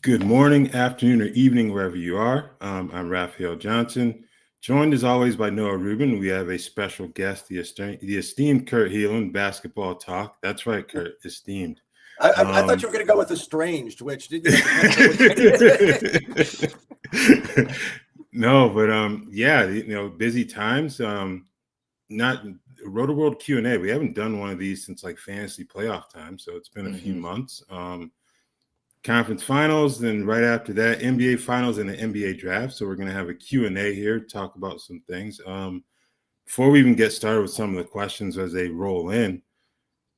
Good morning, afternoon, or evening, wherever you are. I'm Raphielle Johnson, joined as always by Noah Rubin. We have a special guest, the esteemed Kurt Helin, basketball talk. That's right, Kurt, esteemed. I thought you were going to go with estranged, which didn't. No, but busy times. Not Roto World Q&A. We haven't done one of these since like fantasy playoff time, so it's been a few months. Conference finals, then right after that, NBA finals and the NBA draft. So we're going to have a Q&A here, talk about some things. Before we even get started with some of the questions as they roll in,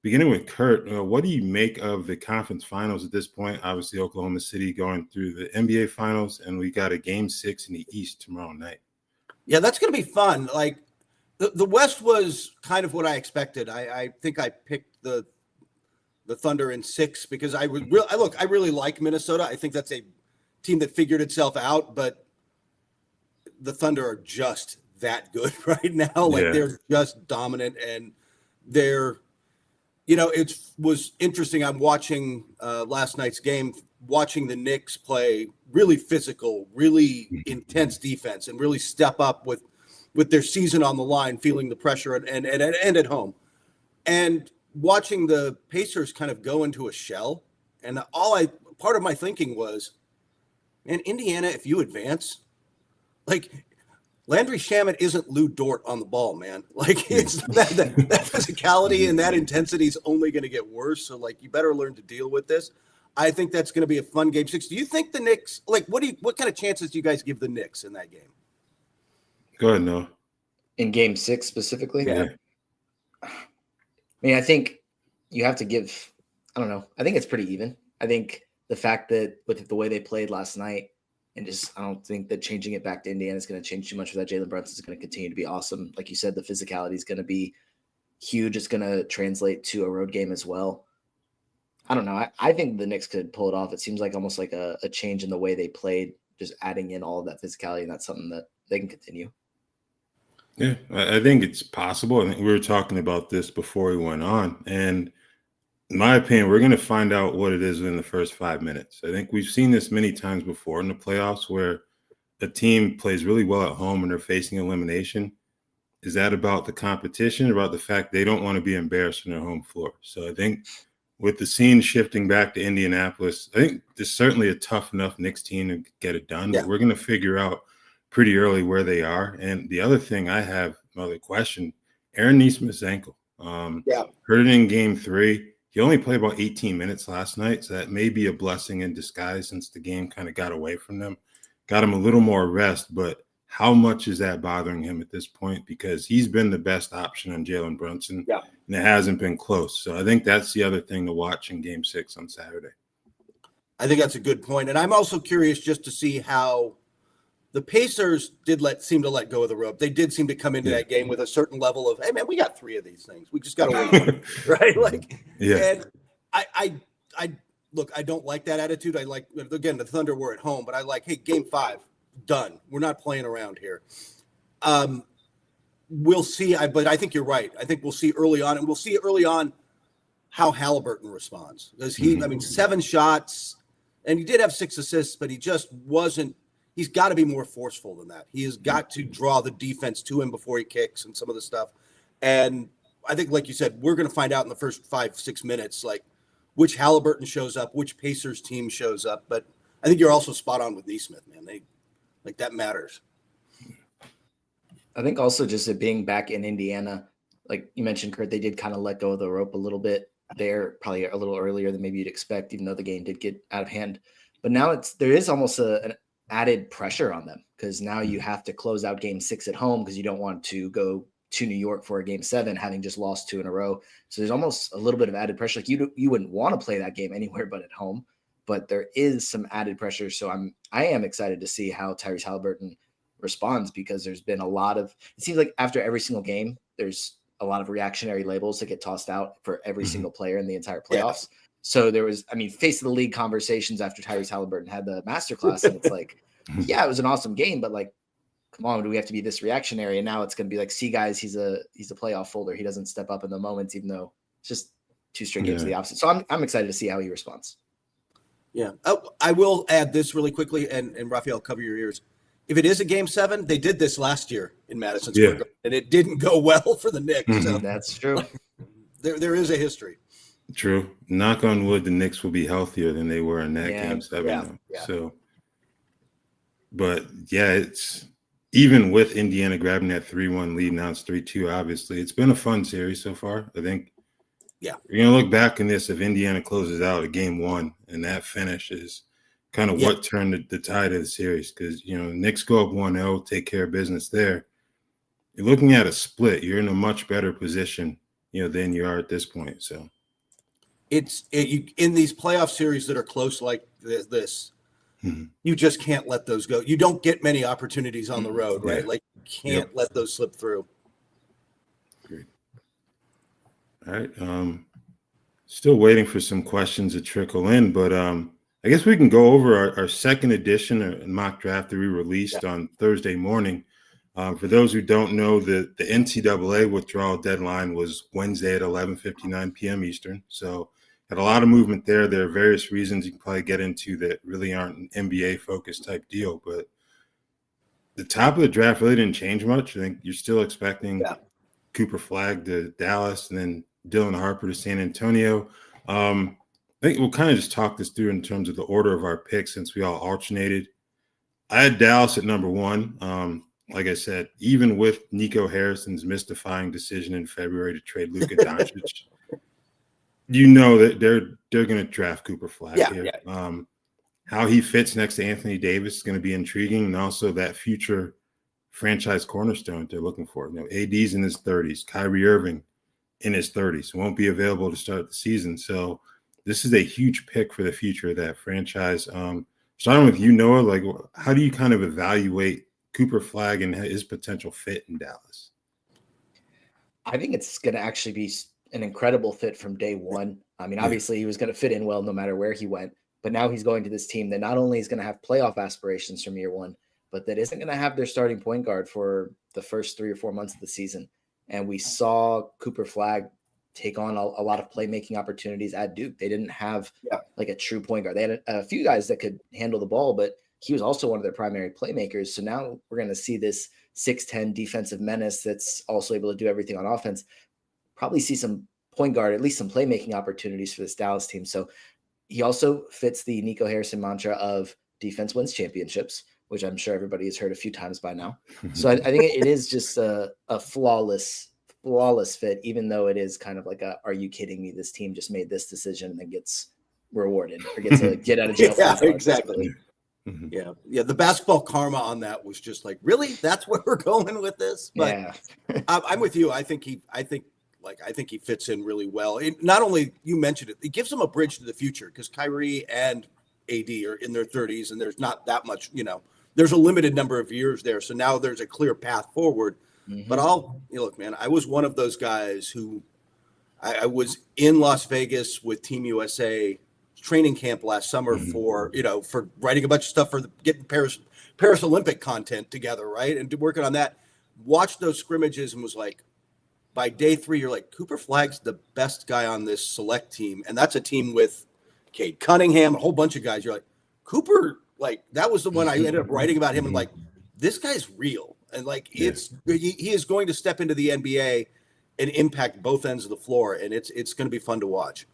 beginning with Kurt, what do you make of the conference finals at this point? Obviously, Oklahoma City going through the NBA finals, and we got a game 6 in the East tomorrow night. Yeah, that's going to be fun. Like the West was kind of what I expected. I think I picked the Thunder in 6 because I really like Minnesota. I think that's a team that figured itself out, but the Thunder are just that good right now. Like they're just dominant, and they're, it was interesting. I'm watching last night's game, watching the Knicks play really physical, really intense defense, and really step up with their season on the line, feeling the pressure and at home. And watching the Pacers kind of go into a shell, and part of my thinking was, man, Indiana, if you advance, like Landry Shamet isn't Lou Dort on the ball, man. Like it's that physicality and that intensity is only going to get worse. So like you better learn to deal with this. I think that's going to be a fun game 6. Do you think the Knicks, like what kind of chances do you guys give the Knicks in that game? Go ahead, Noah. In game 6 specifically? Yeah. I mean, I think you have to give, I don't know. I think it's pretty even. I think the fact that with the way they played last night and I don't think that changing it back to Indiana is going to change too much for that. Jalen Brunson is going to continue to be awesome. Like you said, the physicality is going to be huge. It's going to translate to a road game as well. I don't know. I think the Knicks could pull it off. It seems like almost like a change in the way they played, just adding in all of that physicality, and that's something that they can continue. Yeah, I think it's possible. I think we were talking about this before we went on. And in my opinion, we're going to find out what it is in the first 5 minutes. I think we've seen this many times before in the playoffs where a team plays really well at home and they're facing elimination. Is that about the competition, about the fact they don't want to be embarrassed on their home floor? So I think with the scene shifting back to Indianapolis, I think there's certainly a tough enough Knicks team to get it done. Yeah. But we're going to figure out pretty early where they are. And the other thing I have, another question, Aaron Nesmith's ankle. Hurt it in game 3. He only played about 18 minutes last night, so that may be a blessing in disguise since the game kind of got away from them. Got him a little more rest, but how much is that bothering him at this point? Because he's been the best option on Jalen Brunson, and it hasn't been close. So I think that's the other thing to watch in game 6 on Saturday. I think that's a good point. And I'm also curious just to see how the Pacers seem to let go of the rope. They did seem to come into that game with a certain level of, hey man, we got 3 of these things. We just got to wait, right? Like, and I look, I don't like that attitude. I like, again, the Thunder were at home, but I like, hey, game 5, done. We're not playing around here. We'll see. But I think you're right. I think we'll see early on, and we'll see early on how Halliburton responds. Because 7 shots, and he did have 6 assists, but he just wasn't. He's got to be more forceful than that. He has got to draw the defense to him before he kicks and some of the stuff. And I think, like you said, we're going to find out in the first 5-6 minutes, like which Halliburton shows up, which Pacers team shows up. But I think you're also spot on with Nesmith, man. That matters. I think also just it being back in Indiana, like you mentioned, Kurt, they did kind of let go of the rope a little bit there, probably a little earlier than maybe you'd expect, even though the game did get out of hand. But now there is almost an added pressure on them because now you have to close out game 6 at home because you don't want to go to New York for a game 7, having just lost 2 in a row. So there's almost a little bit of added pressure. Like you wouldn't want to play that game anywhere but at home, but there is some added pressure. So I am excited to see how Tyrese Halliburton responds because there's been a lot of, it seems like after every single game, there's a lot of reactionary labels that get tossed out for every single player in the entire playoffs. Yeah. So there was, face of the league conversations after Tyrese Halliburton had the masterclass. And it's like, yeah, it was an awesome game, but like, come on, do we have to be this reactionary? And now it's going to be like, see guys, he's a playoff folder. He doesn't step up in the moments, even though it's just 2 straight games to the opposite. So I'm excited to see how he responds. Yeah. Oh, I will add this really quickly, and Raphael, cover your ears. If it is a Game 7, they did this last year in Madison Square Garden, and it didn't go well for the Knicks. So That's true. There is a history. True. Knock on wood, the Knicks will be healthier than they were in that Game 7. Yeah. So, but yeah, it's even with Indiana grabbing that 3-1 lead, now it's 3-2. Obviously, it's been a fun series so far. I think. Yeah, you're gonna look back on this if Indiana closes out at Game 1 and that finish is kind of what turned the tide of the series, because Knicks go up 1-0, take care of business there. You're looking at a split. You're in a much better position, than you are at this point. So. In these playoff series that are close like this, you just can't let those go. You don't get many opportunities on the road, right? Like you can't let those slip through. Great. All right. Still waiting for some questions to trickle in, but I guess we can go over our second edition or mock draft that we released on Thursday morning. For those who don't know, the NCAA withdrawal deadline was Wednesday at 11:59 p.m. Eastern. So had a lot of movement there. There are various reasons you can probably get into that really aren't an NBA-focused type deal. But the top of the draft really didn't change much. I think you're still expecting Cooper Flagg to Dallas and then Dylan Harper to San Antonio. I think we'll kind of just talk this through in terms of the order of our picks since we all alternated. I had Dallas at number 1. Like I said, even with Nico Harrison's mystifying decision in February to trade Luka Doncic, that they're going to draft Cooper Flagg here. Yeah. How he fits next to Anthony Davis is going to be intriguing, and also that future franchise cornerstone they're looking for. AD's in his 30s, Kyrie Irving in his 30s, won't be available to start the season. So this is a huge pick for the future of that franchise. Starting with Noah, like how do you kind of evaluate Cooper Flagg and his potential fit in Dallas? I think it's going to actually be an incredible fit from day one. I mean, obviously he was going to fit in well no matter where he went, but now he's going to this team that not only is going to have playoff aspirations from year one, but that isn't going to have their starting point guard for the first 3 or 4 months of the season. And we saw Cooper Flagg take on a lot of playmaking opportunities at Duke. They didn't have like a true point guard. They had a few guys that could handle the ball, but he was also one of their primary playmakers. So now we're going to see this 6'10" defensive menace that's also able to do everything on offense. Probably see some point guard, at least some playmaking opportunities for this Dallas team. So he also fits the Nico Harrison mantra of defense wins championships, which I'm sure everybody has heard a few times by now. So I think it is just a flawless fit, even though it is kind of like are you kidding me? This team just made this decision and then gets rewarded or gets a get out of jail. Exactly. Mm-hmm. Yeah. The basketball karma on that was just like, really? That's where we're going with this? But I'm with you. I think he fits in really well. Not only you mentioned it gives him a bridge to the future because Kyrie and AD are in their 30s and there's not that much, there's a limited number of years there. So now there's a clear path forward. Mm-hmm. But look, man, I was one of those guys who I was in Las Vegas with Team USA training camp last summer for writing a bunch of stuff for getting Paris Olympic content together, right? And working on that, watched those scrimmages and was like, by day 3, you're like, Cooper Flagg's the best guy on this select team. And that's a team with Cade Cunningham, a whole bunch of guys. You're like, Cooper, like that was the one I ended up writing about him and like, this guy's real. And like, he is going to step into the NBA and impact both ends of the floor. And it's going to be fun to watch.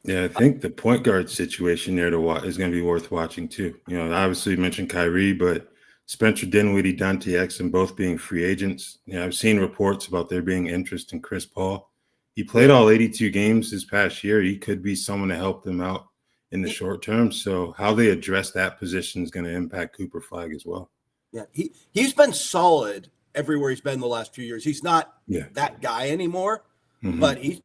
Yeah, I think the point guard situation there to watch is going to be worth watching too. Obviously you mentioned Kyrie, but Spencer Dinwiddie, Dante Exum both being free agents. I've seen reports about there being interest in Chris Paul. He played all 82 games this past year. He could be someone to help them out in the short term. So how they address that position is going to impact Cooper Flagg as well. Yeah, he's been solid everywhere he's been the last few years. He's not that guy anymore, but his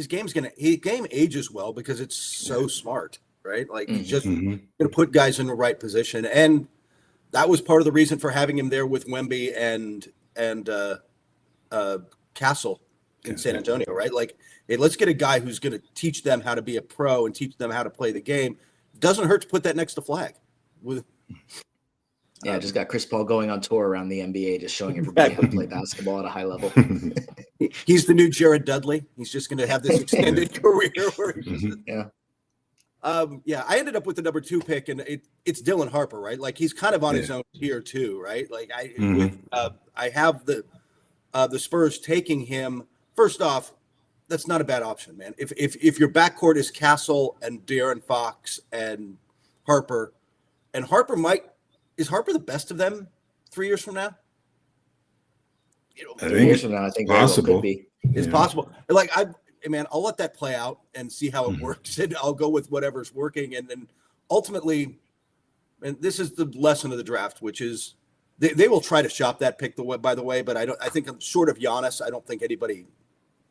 game ages well because it's so smart. Right? Like he's just going to put guys in the right position. And that was part of the reason for having him there with Wemby and Castle in San Antonio, right? Like, hey, let's get a guy who's going to teach them how to be a pro and teach them how to play the game. Doesn't hurt to put that next to Flagg. Just got Chris Paul going on tour around the NBA, just showing everybody how to play basketball at a high level. He's the new Jared Dudley. He's just going to have this extended career where Yeah, I ended up with the number 2 pick, and it's Dylan Harper, right? Like he's kind of on his own tier too, right? Like I have the Spurs taking him. First off, that's not a bad option, man. If your backcourt is Castle and De'Aaron Fox and Harper, and is Harper the best of them 3 years from now? I 3 years from now, I think possible. Could be. It's possible. Like man, I'll let that play out and see how it works, and I'll go with whatever's working. And then ultimately, and this is the lesson of the draft, which is they will try to shop that pick by the way, but I think I'm short of Giannis. I don't think anybody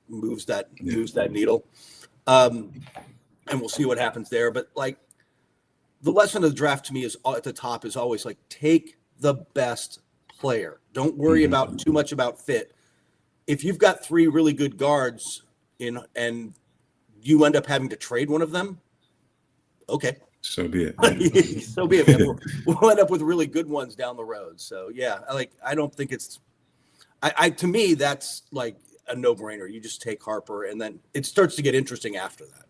moves that needle. And we'll see what happens there. But like the lesson of the draft to me is at the top is always like take the best player. Don't worry about too much about fit. If you've got 3 really good guards and you end up having to trade one of them, okay. So be it. So be it, man. We'll end up with really good ones down the road. So yeah, I don't think it's to me, that's like a no-brainer. You just take Harper, and then it starts to get interesting after that.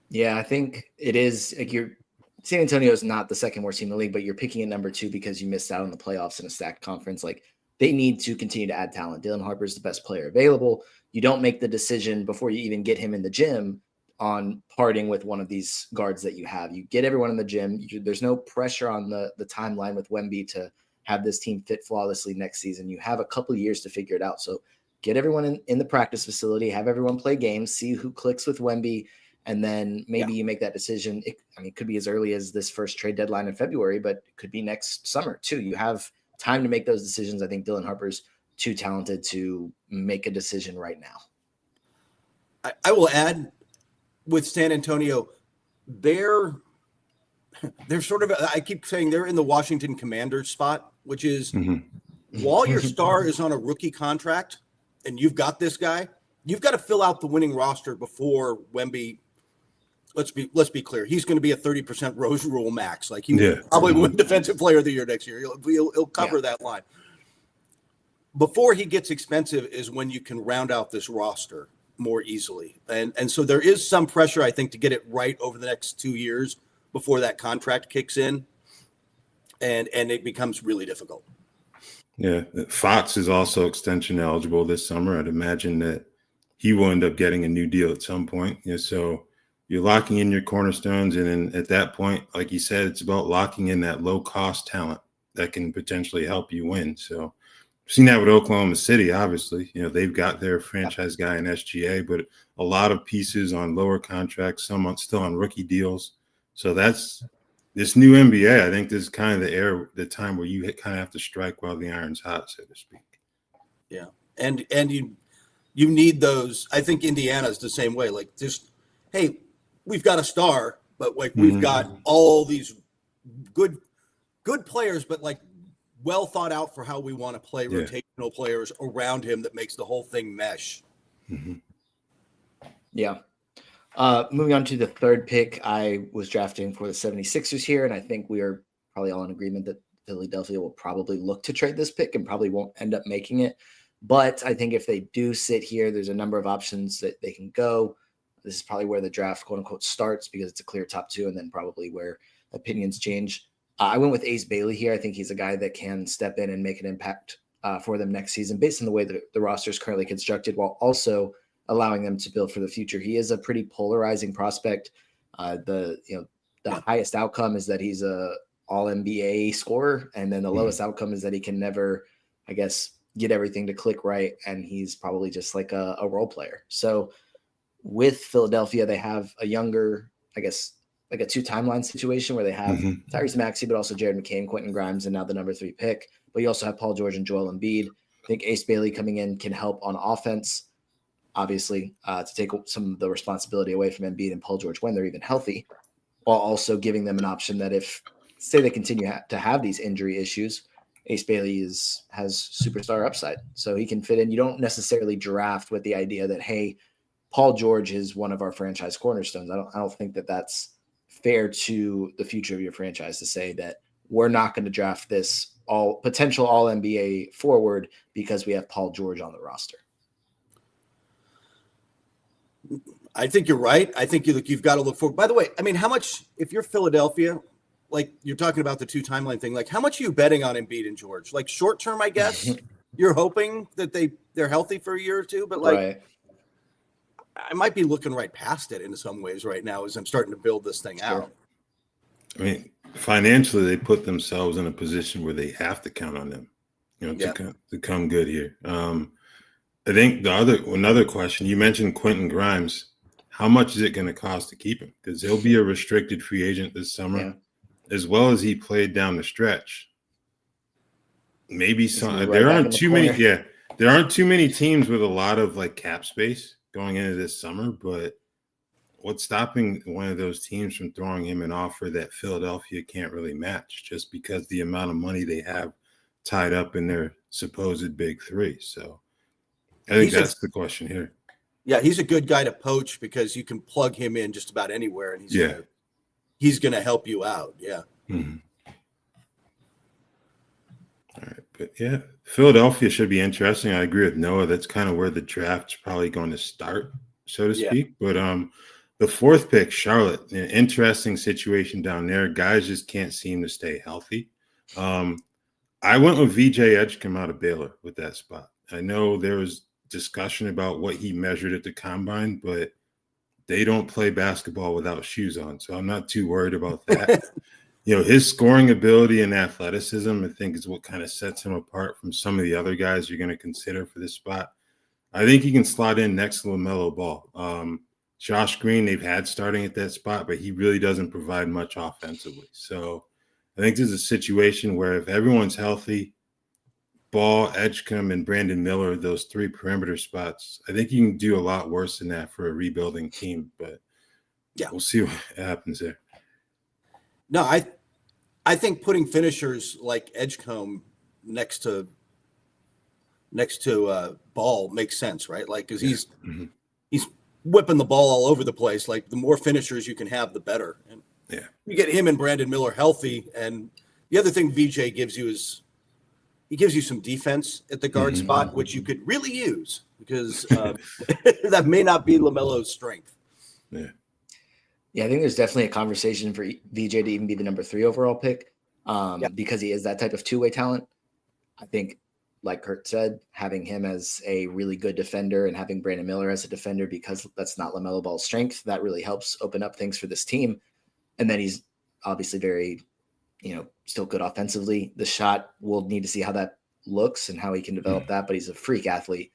Yeah, I think it is. Like San Antonio is not the second worst team in the league, but you're picking at number 2 because you missed out on the playoffs in a stacked conference. Like they need to continue to add talent. Dylan Harper is the best player available. You don't make the decision before you even get him in the gym on parting with one of these guards that you have. You get everyone in the gym. There's no pressure on the timeline with Wemby to have this team fit flawlessly next season. You have a couple of years to figure it out. So get everyone in the practice facility, have everyone play games, see who clicks with Wemby, and then maybe you make that decision. It could be as early as this first trade deadline in February, but it could be next summer too. You have time to make those decisions. I think Dylan Harper's too talented to make a decision right now. I will add with San Antonio, they're sort of, I keep saying they're in the Washington Commanders spot, which is while your star is on a rookie contract and you've got this guy, you've got to fill out the winning roster before Wemby. Let's be clear. He's going to be a 30% Rose Rule max. Like he will probably win Defensive Player of the Year next year. He'll cover that line. Before he gets expensive is when you can round out this roster more easily. And so there is some pressure, I think, to get it right over the next 2 years before that contract kicks in. And it becomes really difficult. Yeah. Fox is also extension eligible this summer. I'd imagine that he will end up getting a new deal at some point. So you're locking in your cornerstones. And then at that point, like you said, it's about locking in that low cost talent that can potentially help you win. So I've seen that with Oklahoma City, obviously. They've got their franchise guy in SGA, but a lot of pieces on lower contracts, some still on rookie deals. So that's this new NBA. I think this is kind of the time where you kind of have to strike while the iron's hot, so to speak. Yeah. And you need those. I think Indiana's the same way. Like just, hey, we've got a star, but like we've got all these good players, but like well thought out for how we want to play rotational players around him that makes the whole thing mesh. Yeah. Moving on to the third pick, I was drafting for the 76ers here, and I think we are probably all in agreement that Philadelphia will probably look to trade this pick and probably won't end up making it. But I think if they do sit here, there's a number of options that they can go. This is probably where the draft, quote unquote, starts because it's a clear top 2 and then probably where opinions change. I went with Ace Bailey here. I think he's a guy that can step in and make an impact for them next season based on the way that the roster is currently constructed while also allowing them to build for the future. He is a pretty polarizing prospect. The highest outcome is that he's a all-NBA scorer, and then the lowest outcome is that he can never, I guess, get everything to click right, and he's probably just like a role player. So with Philadelphia, they have a younger, I guess, like a 2 timeline situation where they have Tyrese Maxey, but also Jared McCain, Quentin Grimes, and now the number 3 pick. But you also have Paul George and Joel Embiid. I think Ace Bailey coming in can help on offense, obviously, to take some of the responsibility away from Embiid and Paul George when they're even healthy, while also giving them an option that if, say, they continue to have these injury issues, Ace Bailey has superstar upside. So he can fit in. You don't necessarily draft with the idea that, hey, Paul George is one of our franchise cornerstones. I don't think that that's fair to the future of your franchise to say that we're not going to draft this potential all NBA forward because we have Paul George on the roster. I think you're right. I think you've got to look forward. By the way, I mean, how much, if you're Philadelphia, like you're talking about the 2 timeline thing, like how much are you betting on Embiid and George? Like short term, I guess you're hoping that they're healthy for a year or two, but like Right. I might be looking right past it in some ways right now as I'm starting to build this thing out. I mean, financially, they put themselves in a position where they have to count on them, to come good here. I think another question, you mentioned Quentin Grimes. How much is it going to cost to keep him? Because he'll be a restricted free agent this summer, as well as he played down the stretch. Maybe there aren't too many. Yeah, there aren't too many teams with a lot of like cap space going into this summer. But what's stopping one of those teams from throwing him an offer that Philadelphia can't really match, just because the amount of money they have tied up in their supposed big 3? So I think that's the question here. Yeah, he's a good guy to poach because you can plug him in just about anywhere, and he's going to help you out. Yeah. Mm-hmm. All right, but yeah, Philadelphia should be interesting. I agree with Noah. That's kind of where the draft's probably going to start, so to speak. But the 4th pick, Charlotte, an interesting situation down there. Guys just can't seem to stay healthy. I went with VJ Edgecombe out of Baylor with that spot. I know there was discussion about what he measured at the combine, but they don't play basketball without shoes on, so I'm not too worried about that. His scoring ability and athleticism, I think, is what kind of sets him apart from some of the other guys you're going to consider for this spot. I think he can slot in next to LaMelo Ball. Josh Green, they've had starting at that spot, but he really doesn't provide much offensively. So I think this is a situation where if everyone's healthy, Ball, Edgecombe, and Brandon Miller, those 3 perimeter spots, I think you can do a lot worse than that for a rebuilding team. But we'll see what happens there. No, I think putting finishers like Edgecombe next to Ball makes sense, right? Like, because he's whipping the ball all over the place. Like, the more finishers you can have, the better. And you get him and Brandon Miller healthy. And the other thing VJ gives you is he gives you some defense at the guard spot, which you could really use because that may not be LaMelo's strength. Yeah, I think there's definitely a conversation for VJ to even be the number 3 overall pick because he is that type of two-way talent. I think, like Kurt said, having him as a really good defender and having Brandon Miller as a defender, because that's not LaMelo Ball's strength, that really helps open up things for this team. And then he's obviously very, still good offensively. The shot, we'll need to see how that looks and how he can develop that, but he's a freak athlete.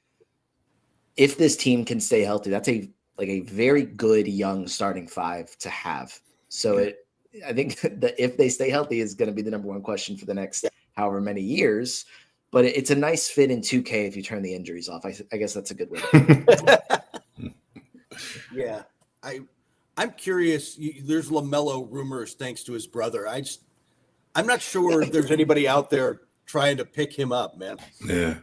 If this team can stay healthy, that's a very good young starting 5 to have. So I think that if they stay healthy is going to be the number 1 question for the next however many years. But it's a nice fit in 2K if you turn the injuries off. I guess that's a good way. Yeah, I'm curious. There's LaMelo rumors thanks to his brother. I'm not sure if there's anybody out there trying to pick him up, man. Yeah.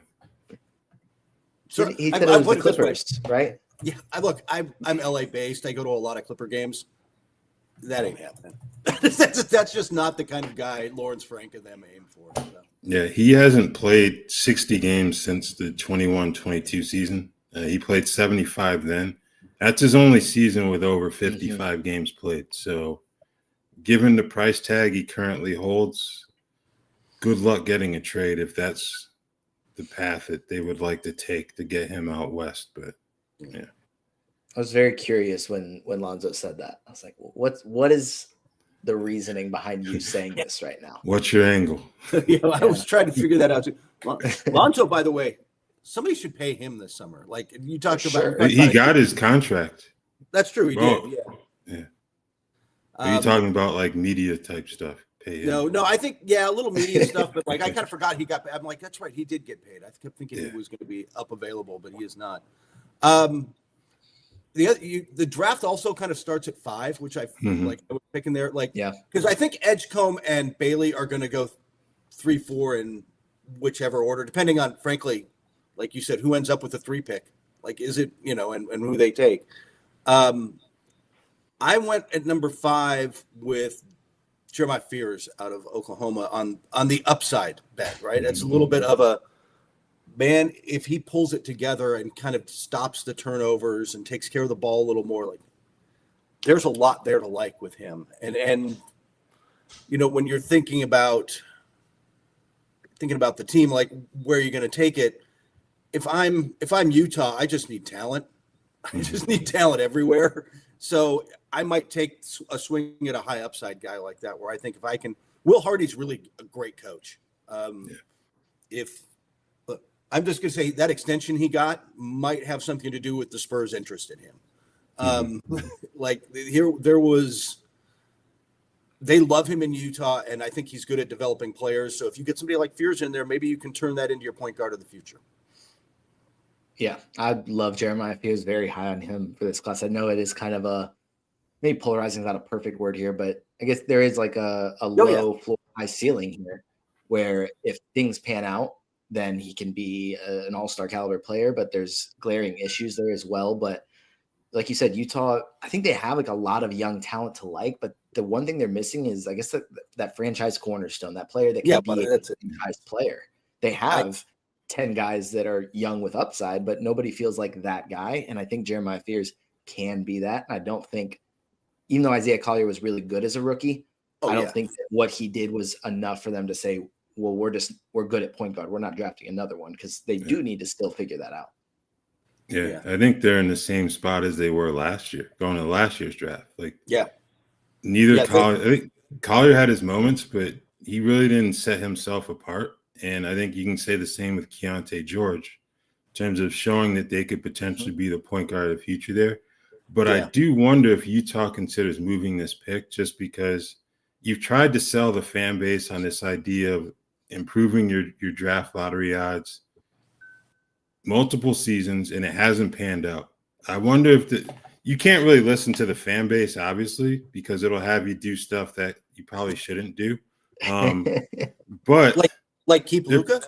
So he said it was the Clippers, right? Yeah, I'm LA based. I go to a lot of Clipper games. That ain't happening. That's just not the kind of guy Lawrence Frank and them aim for. So. Yeah, he hasn't played 60 games since the 21-22 season. He played 75 then. That's his only season with over 55 games played. So given the price tag he currently holds, good luck getting a trade if that's the path that they would like to take to get him out west. But yeah. I was very curious when Lonzo said that. I was like, what is the reasoning behind you saying this right now? What's your angle? I was trying to figure that out too. Lonzo, by the way, somebody should pay him this summer. Like you talked about. He got his contract. That's true. He did. Yeah. Are you talking about like media type stuff? Pay him? No. I think a little media stuff, but like I kind of forgot he got. I'm like, that's right. He did get paid. I kept thinking he was going to be up available, but he is not. The draft also kind of starts at 5, which I like. I was picking there, because I think Edgecombe and Bailey are going to go 3, 4 in whichever order, depending on, frankly, like you said, who ends up with the 3 pick. Like, is it and who they take? I went at number 5 with Jeremiah Fears out of Oklahoma on the upside bet. Right, it's a little bit of a man, if he pulls it together and kind of stops the turnovers and takes care of the ball a little more, like there's a lot there to like with him. And when you're thinking about the team, like where you're going to take it, if I'm Utah, I just need talent. I just need talent everywhere. So I might take a swing at a high upside guy like that, where I think if I can, Will Hardy's really a great coach. I'm just going to say that extension he got might have something to do with the Spurs' interest in him. They love him in Utah, and I think he's good at developing players. So if you get somebody like Fears in there, maybe you can turn that into your point guard of the future. Yeah, I love Jeremiah Fears, very high on him for this class. I know it is kind of maybe polarizing is not a perfect word here, but I guess there is like a low floor, high ceiling here, where if things pan out, then he can be an all-star caliber player, but there's glaring issues there as well. But like you said, Utah, I think they have like a lot of young talent to like, but the one thing they're missing is, I guess, that franchise cornerstone, that player that can be a franchise player. They have 10 guys that are young with upside, but nobody feels like that guy. And I think Jeremiah Fears can be that. And I don't think, even though Isaiah Collier was really good as a rookie, I don't think that what he did was enough for them to say, well, we're good at point guard. We're not drafting another one, because they do need to still figure that out. Yeah, I think they're in the same spot as they were last year, going to last year's draft. Collier, I think Collier had his moments, but he really didn't set himself apart. And I think you can say the same with Keontae George in terms of showing that they could potentially be the point guard of the future there. But I do wonder if Utah considers moving this pick, just because you've tried to sell the fan base on this idea of improving your draft lottery odds multiple seasons, and it hasn't panned out. I wonder if you can't really listen to the fan base, obviously, because it'll have you do stuff that you probably shouldn't do. But like keep Luka?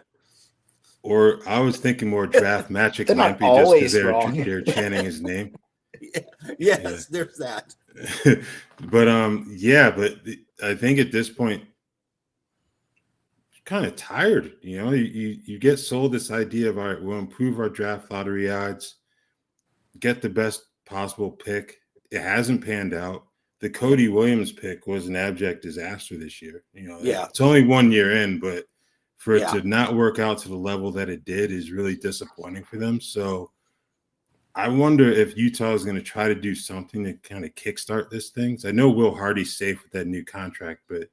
Or I was thinking more draft Magic Lampy, just because they're chanting his name. There's that. But I think at this point, kind of tired. You get sold this idea of, all right, we'll improve our draft lottery odds, get the best possible pick. It hasn't panned out. The Cody Williams pick was an abject disaster this year. It's only 1 year in, but for it to not work out to the level that it did is really disappointing for them. So I wonder if Utah is going to try to do something to kind of kickstart this thing. I know Will Hardy's safe with that new contract, but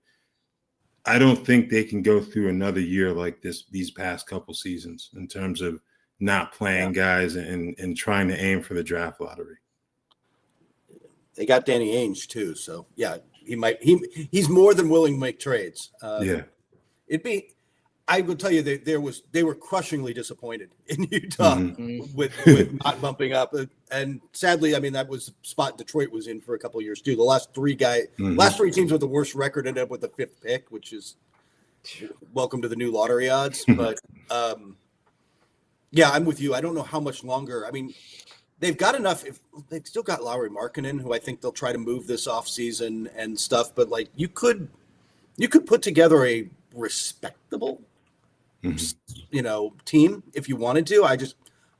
I don't think they can go through another year like these past couple seasons in terms of not playing guys and trying to aim for the draft lottery. They got Danny Ainge too, so he's more than willing to make trades. I will tell you that they were crushingly disappointed in Utah with not bumping up, and sadly, I mean, that was the spot Detroit was in for a couple of years too. The last three teams with the worst record ended up with the 5th pick, which is welcome to the new lottery odds. But I'm with you. I don't know how much longer. I mean, they've got enough. If they've still got Lauri Markkanen, who I think they'll try to move this offseason and stuff. But like you could put together a respectable team if you wanted to.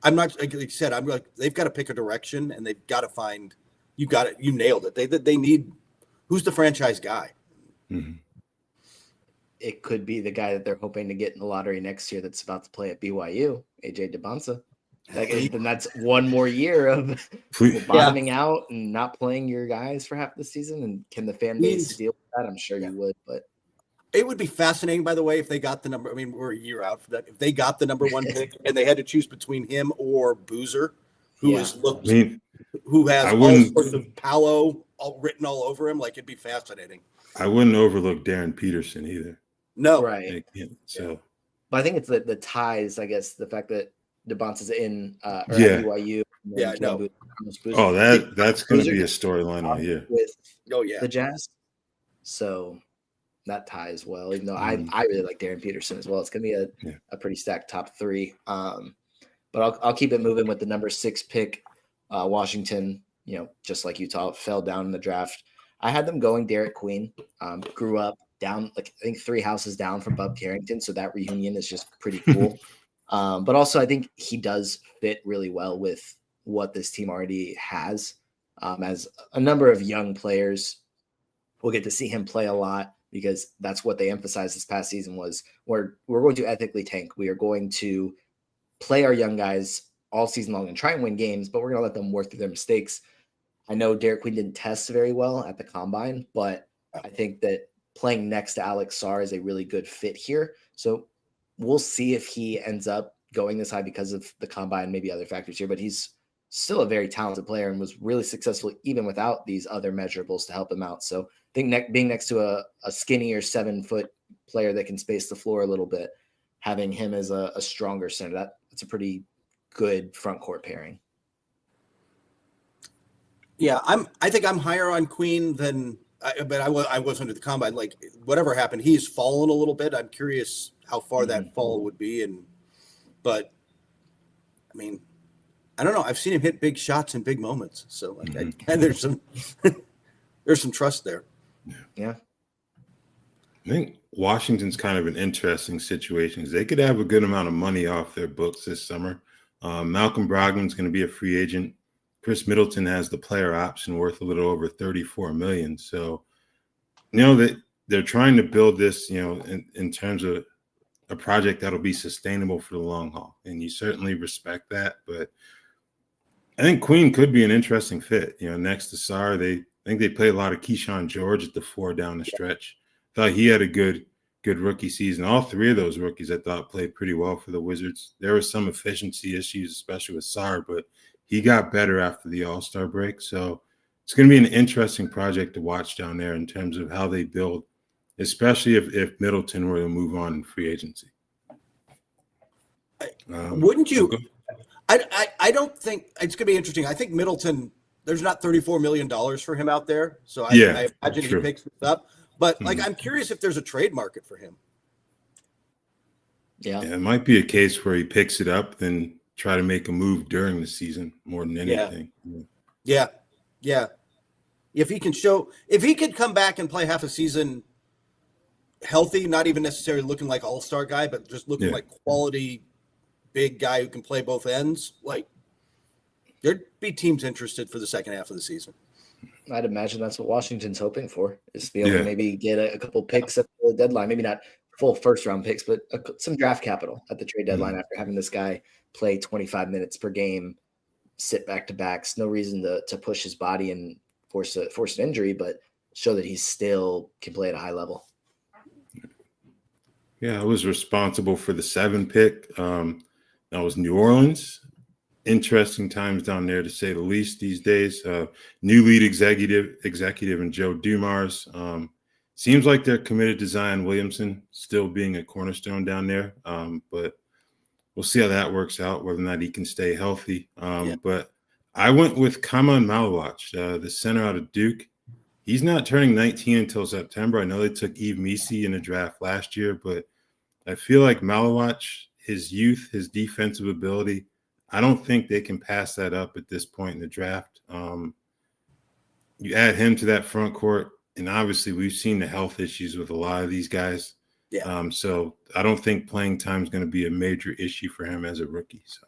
I'm not, like you said, I'm like, they've got to pick a direction, and they've got to find, you nailed it. They need, who's the franchise guy? It could be the guy that they're hoping to get in the lottery next year that's about to play at BYU, AJ DeBonsa. Then that's one more year of bottoming out and not playing your guys for half the season. And can the fan base deal with that? I'm sure you would, but it would be fascinating, by the way, if they got the number. I mean, we're a year out for that. If they got the number 1 pick and they had to choose between him or Boozer, who has all sorts of Palo written all over him, like it'd be fascinating. I wouldn't overlook Darren Peterson either. No, right. But I think it's the ties. I guess the fact that DeBonsa's in at BYU. That's going to be a storyline all year with the Jazz. So that ties well, even though I really like Darren Peterson as well. It's going to be a pretty stacked top 3. But I'll keep it moving with the number 6 pick. Washington, just like Utah, fell down in the draft. I had them going Derek Queen. Grew up down, I think 3 houses down from Bub Carrington. So that reunion is just pretty cool. But also I think he does fit really well with what this team already has. As a number of young players, we'll get to see him play a lot because that's what they emphasized this past season was we're going to ethically tank. We are going to play our young guys all season long and try and win games, but we're going to let them work through their mistakes. I know Derek Queen didn't test very well at the combine, but I think that playing next to Alex Sarr is a really good fit here. So we'll see if he ends up going this high because of the combine, maybe other factors here, but he's still a very talented player and was really successful even without these other measurables to help him out. So I think being next to a skinnier 7-foot player that can space the floor a little bit, having him as a stronger center, that's a pretty good front court pairing. Yeah, I think I'm higher on Queen than, but I was under the combine. Like whatever happened, he's fallen a little bit. I'm curious how far that fall would be, but I mean, I don't know. I've seen him hit big shots in big moments, so and there's some there's some trust there. Yeah, I think Washington's kind of an interesting situation because they could have a good amount of money off their books this summer. Malcolm Brogdon's going to be a free agent. Chris Middleton has the player option worth a little over $34 million. So, that they're trying to build this, in terms of a project that'll be sustainable for the long haul. And you certainly respect that. But I think Queen could be an interesting fit. Next to Sarr, I think they play a lot of Keyshawn George at the 4 down the stretch. Thought he had a good rookie season. All 3 of those rookies I thought played pretty well for the Wizards. There were some efficiency issues, especially with Sarr, but he got better after the All-Star break. So it's going to be an interesting project to watch down there in terms of how they build, especially if Middleton were to move on in free agency. Wouldn't you? I don't think it's going to be interesting. I think Middleton, there's not $34 million for him out there. So I imagine he picks this up. But I'm curious if there's a trade market for him. Yeah, it might be a case where he picks it up, then try to make a move during the season more than anything. Yeah. If he could come back and play half a season healthy, not even necessarily looking like all-star guy, but just looking like quality big guy who can play both ends, like there'd be teams interested for the second half of the season. I'd imagine that's what Washington's hoping for, is to be able to maybe get a couple picks at the deadline, maybe not full first-round picks, but some draft capital at the trade deadline after having this guy play 25 minutes per game, sit back-to-backs. No reason to push his body and force an injury, but show that he still can play at a high level. Yeah, I was responsible for the 7 pick. That was New Orleans. Interesting times down there, to say the least, these days. New lead executive and Joe Dumars. Seems like they're committed to Zion Williamson still being a cornerstone down there. But we'll see how that works out, whether or not he can stay healthy. But I went with Kaman Malawach, the center out of Duke. He's not turning 19 until September. I know they took Yves Missi in the draft last year, but I feel like Malawach, his youth, his defensive ability, I don't think they can pass that up at this point in the draft. You add him to that front court, and obviously we've seen the health issues with a lot of these guys. So I don't think playing time is going to be a major issue for him as a rookie. So.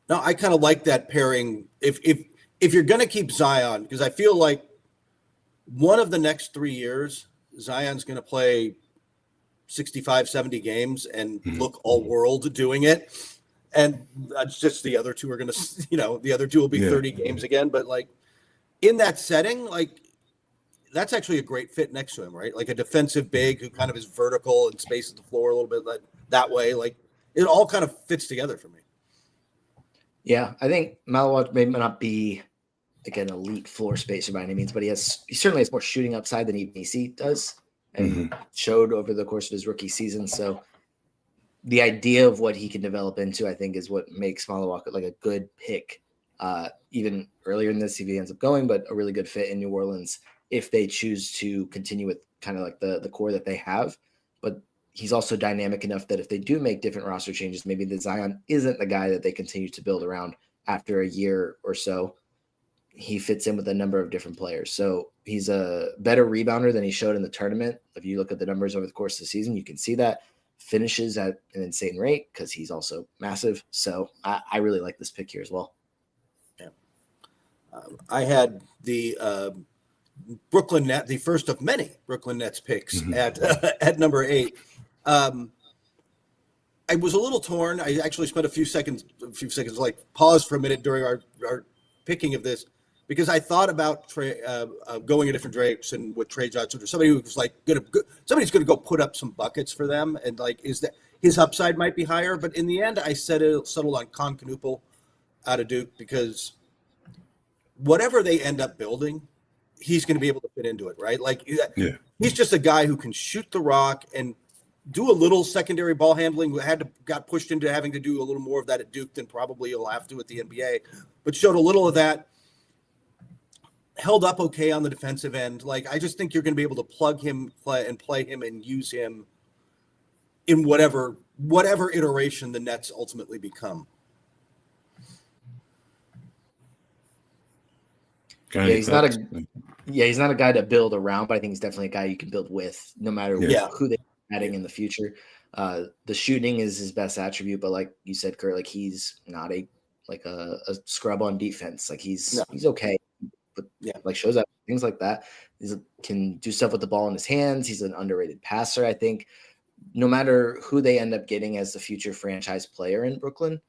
No, I kind of like that pairing. If you're going to keep Zion, because I feel like one of the next 3 years, Zion's going to play 65, 70 games and look all world doing it. And that's just the other 2 are going to, the other 2 will be 30 games again. But like in that setting, like that's actually a great fit next to him, right? Like a defensive big who kind of is vertical and spaces the floor a little bit that way. Like it all kind of fits together for me. Yeah, I think Malawach may not be like an elite floor spacer by any means, but he certainly has more shooting upside than Yves Missi does, and showed over the course of his rookie season. So the idea of what he can develop into, I think, is what makes Malawach like a good pick, even earlier in this, if he ends up going, but a really good fit in New Orleans if they choose to continue with kind of like the core that they have. But he's also dynamic enough that if they do make different roster changes, maybe the Zion isn't the guy that they continue to build around after a year or so. He fits in with a number of different players. So he's a better rebounder than he showed in the tournament. If you look at the numbers over the course of the season, you can see that. finishes at an insane rate because he's also massive. So I really like this pick here as well. Yeah. I had the Brooklyn Net, the first of many Brooklyn Nets picks at number 8. I was a little torn. I actually spent a few seconds, like pause for a minute during our picking of this, because I thought about going a different direction with Trey Johnson, or somebody who was like somebody's going to go put up some buckets for them, and like is that his upside might be higher. But in the end, I settled on Concanoopel out of Duke, because whatever they end up building, he's going to be able to fit into it, right? Like he's just a guy who can shoot the rock and do a little secondary ball handling. Got pushed into having to do a little more of that at Duke than probably he'll have to at the NBA, but showed a little of that. Held up okay on the defensive end. Like, I just think you're going to be able to plug him, play him, and use him in whatever iteration the Nets ultimately become. He's not a guy to build around, but I think he's definitely a guy you can build with, no matter who they're adding in the future. The shooting is his best attribute, but like you said, Kurt, like he's not a scrub on defense. Like he's okay, but like shows up things like that. He can do stuff with the ball in his hands. He's an underrated passer. I think no matter who they end up getting as the future franchise player in Brooklyn,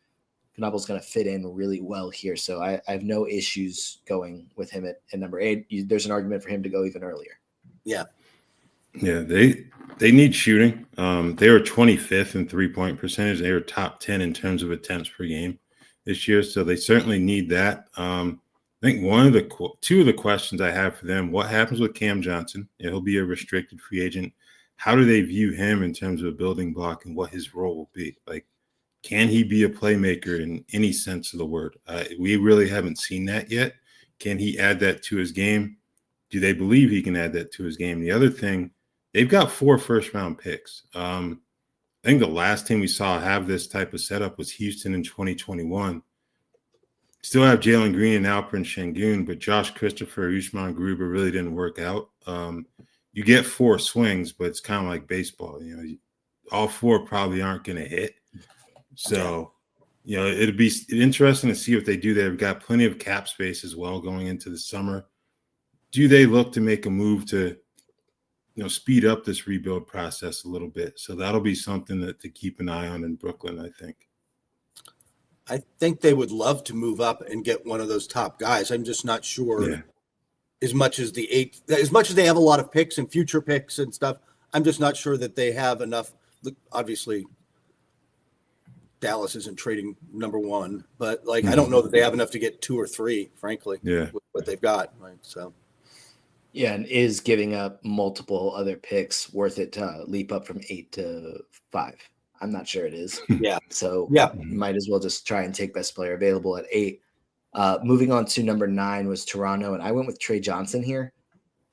Knoebel's going to fit in really well here. So I have no issues going with him at number 8. There's an argument for him to go even earlier. Yeah. Yeah, they need shooting. They were 25th in 3-point percentage. They were top 10 in terms of attempts per game this year. So they certainly need that. I think two of the questions I have for them: what happens with Cam Johnson? He'll be a restricted free agent. How do they view him in terms of a building block and what his role will be? Like, can he be a playmaker in any sense of the word? We really haven't seen that yet. Can he add that to his game? Do they believe he can add that to his game? The other thing, they've got 4 first-round picks. I think the last team we saw have this type of setup was Houston in 2021. Still have Jalen Green and Alperen Şengün, but Josh Christopher, Usman Gruber really didn't work out. You get 4 swings, but it's kind of like baseball. All 4 probably aren't going to hit. So, it'd be interesting to see what they do. They've got plenty of cap space as well going into the summer. Do they look to make a move to, speed up this rebuild process a little bit? So that'll be something to keep an eye on in Brooklyn, I think. I think they would love to move up and get one of those top guys. I'm just not sure as much as they have a lot of picks and future picks and stuff. I'm just not sure that they have enough. Obviously, Dallas isn't trading number 1, but I don't know that they have enough to get 2 or 3, frankly, with what they've got. Right. So. Yeah, and is giving up multiple other picks worth it to leap up from 8 to 5? I'm not sure it is. Yeah. So you might as well just try and take best player available at 8. Moving on to number 9 was Toronto, and I went with Trey Johnson here.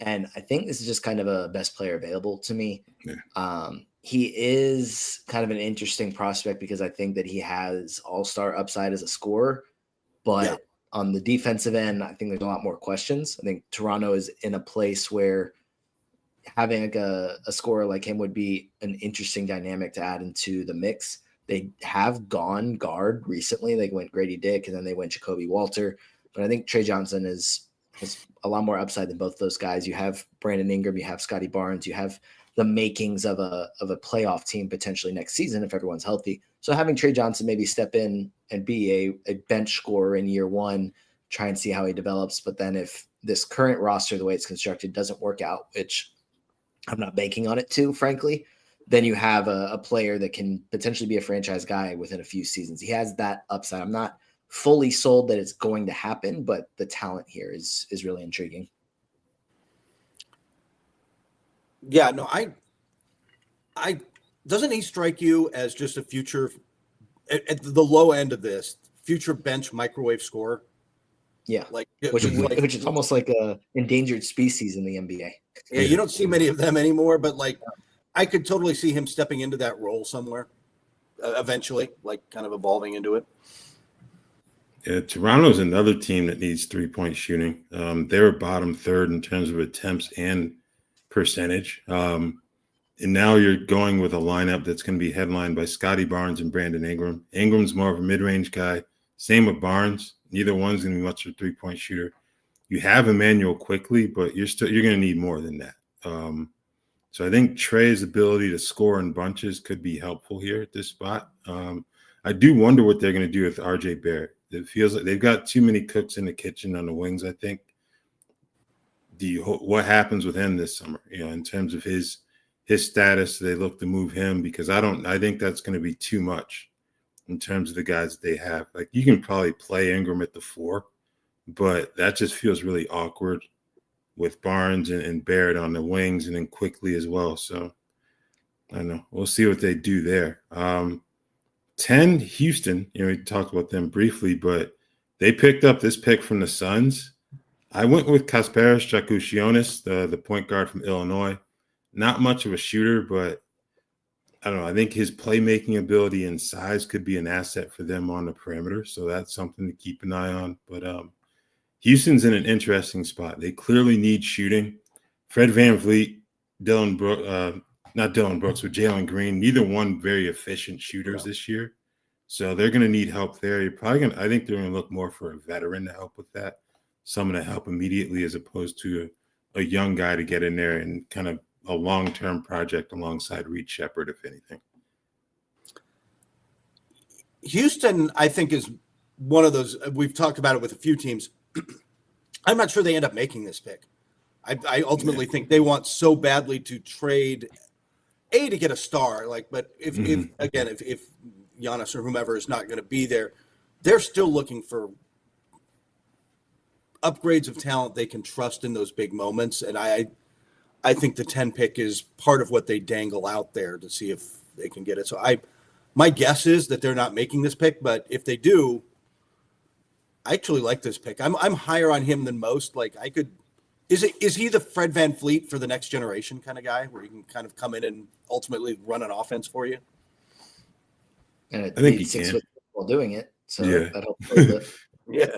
And I think this is just kind of a best player available to me. Yeah. He is kind of an interesting prospect because I think that he has all-star upside as a scorer, but on the defensive end, I think there's a lot more questions. I think Toronto is in a place where having a scorer like him would be an interesting dynamic to add into the mix. They have gone guard recently. They went Grady Dick and then they went Jacoby Walter. But I think Trey Johnson has a lot more upside than both those guys. You have Brandon Ingram, you have Scotty Barnes, you have the makings of a playoff team potentially next season if everyone's healthy. So having Trey Johnson maybe step in and be a bench scorer in year 1, try and see how he develops. But then if this current roster, the way it's constructed, doesn't work out, which I'm not banking on it to, frankly, then you have a player that can potentially be a franchise guy within a few seasons. He has that upside. I'm not fully sold that it's going to happen, but the talent here is really intriguing. Yeah, no, I doesn't he strike you as just a future at the low end of this future bench microwave scorer? Yeah, which is almost like a endangered species in the NBA. Yeah, you don't see many of them anymore, but I could totally see him stepping into that role somewhere eventually, kind of evolving into it. Yeah, Toronto's another team that needs 3-point shooting. They were bottom 3rd in terms of attempts and percentage. And And now you're going with a lineup that's going to be headlined by Scotty Barnes and Brandon Ingram. Ingram's more of a mid-range guy. Same with Barnes. Neither one's going to be much of a three-point shooter. You have Emmanuel quickly, but you're going to need more than that. So I think Trey's ability to score in bunches could be helpful here at this spot. I do wonder what they're going to do with RJ Barrett. It feels like they've got too many cooks in the kitchen on the wings, I think. What happens with him this summer, in terms of his status? They look to move him because I think that's going to be too much in terms of the guys that they have. Like, you can probably play Ingram at the 4, but that just feels really awkward with Barnes and Barrett on the wings, and then quickly as well. So I don't know. We'll see what they do there. 10, Houston, we talked about them briefly, but they picked up this pick from the Suns. I went with Kasparas Jakušionis, the point guard from Illinois. Not much of a shooter, but I don't know. I think his playmaking ability and size could be an asset for them on the perimeter. So that's something to keep an eye on. But Houston's in an interesting spot. They clearly need shooting. Fred VanVleet, not Dylan Brooks, but Jalen Green, neither one very efficient shooters this year. So they're going to need help there. I think they're going to look more for a veteran to help with that. Someone to help immediately as opposed to a young guy to get in there and kind of a long-term project alongside Reed Shepherd, if anything. Houston, I think, is one of those. We've talked about it with a few teams. I'm not sure they end up making this pick. I ultimately think they want so badly to trade to get a star. But if Giannis or whomever is not going to be there, they're still looking for upgrades of talent they can trust in those big moments. And I think the 10 pick is part of what they dangle out there to see if they can get it. So my guess is that they're not making this pick, but if they do, I actually like this pick. I'm higher on him than most. Is he the Fred VanVleet for the next generation kind of guy where he can kind of come in and ultimately run an offense for you? And I think he can while doing it. So yeah. that helps a little bit. Yeah.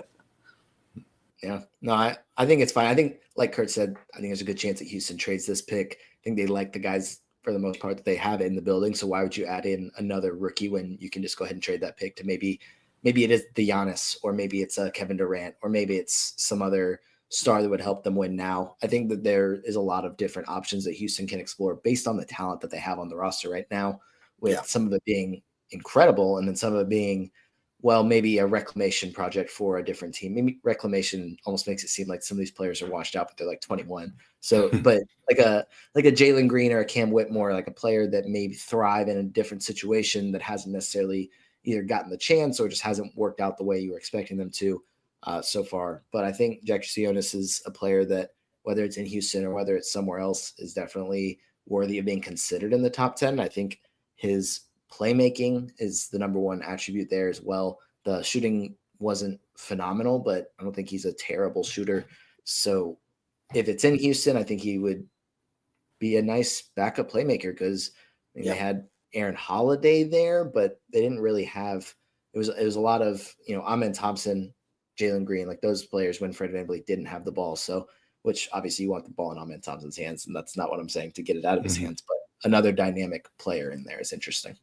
Yeah. No, I think it's fine. I think, like Kurt said, I think there's a good chance that Houston trades this pick. I think they like the guys for the most part that they have in the building. So why would you add in another rookie when you can just go ahead and trade that pick to maybe it is the Giannis, or maybe it's Kevin Durant, or maybe it's some other star that would help them win now. I think that there is a lot of different options that Houston can explore based on the talent that they have on the roster right now, with some of it being incredible and then some of it being, well, maybe a reclamation project for a different team. Maybe reclamation almost makes it seem like some of these players are washed out, but they're like 21. So, but like a Jalen Green or a Cam Whitmore, like a player that maybe thrive in a different situation that hasn't necessarily either gotten the chance or just hasn't worked out the way you were expecting them to so far. But I think Jakušionis is a player that, whether it's in Houston or whether it's somewhere else, is definitely worthy of being considered in the top 10. I think his playmaking is the number one attribute there as well. The shooting wasn't phenomenal, but I don't think he's a terrible shooter. So if it's in Houston, I think he would be a nice backup playmaker, because they had Aaron Holiday there, but they didn't really have, it was a lot of, Amen Thompson, Jalen Green, like those players when Fred VanVleet didn't have the ball. So, which obviously you want the ball in Amen Thompson's hands, and that's not what I'm saying to get it out of his hands, but another dynamic player in there is interesting.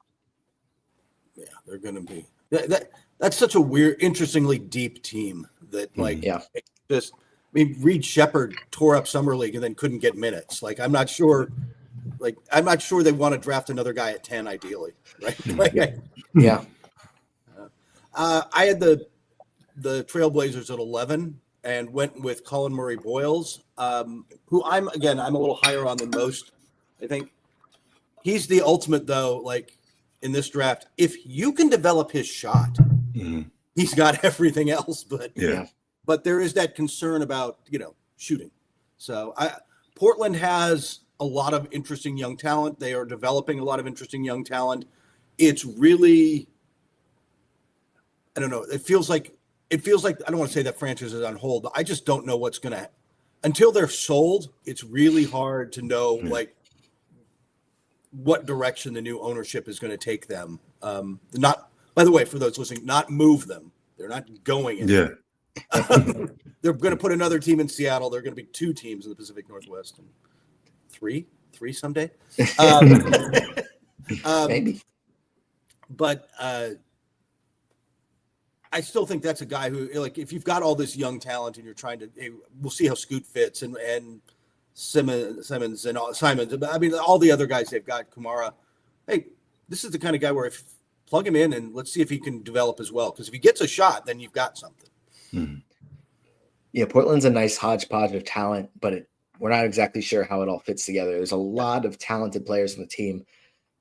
Yeah, they're going to be that's such a weird, interestingly deep team that Reed Shepherd tore up Summer League and then couldn't get minutes. I'm not sure they want to draft another guy at 10 ideally, right? I had the Trailblazers at 11 and went with Colin Murray Boyles, who I'm a little higher on than most. I think he's the ultimate, though, in this draft. If you can develop his shot, he's got everything else. But there is that concern about, shooting. So Portland has a lot of interesting young talent. They are developing a lot of interesting young talent. It's really, I don't know. It feels like I don't want to say that franchise is on hold, but I just don't know what's going to, until they're sold. It's really hard to know what direction the new ownership is going to take them. Not, by the way, for those listening, not move them. They're not going anywhere. They're going to put another team in Seattle. There are going to be 2 teams in the Pacific Northwest and three 3 someday. Maybe. But I still think that's a guy who, like, if you've got all this young talent and you're trying to, hey, we'll see how Scoot fits and Simmons and Simons. I mean, all the other guys they've got, Kamara. Hey, this is the kind of guy where if plug him in and let's see if he can develop as well. Because if he gets a shot, then you've got something. Hmm. Yeah, Portland's a nice hodgepodge of talent, but we're not exactly sure how it all fits together. There's a lot of talented players on the team.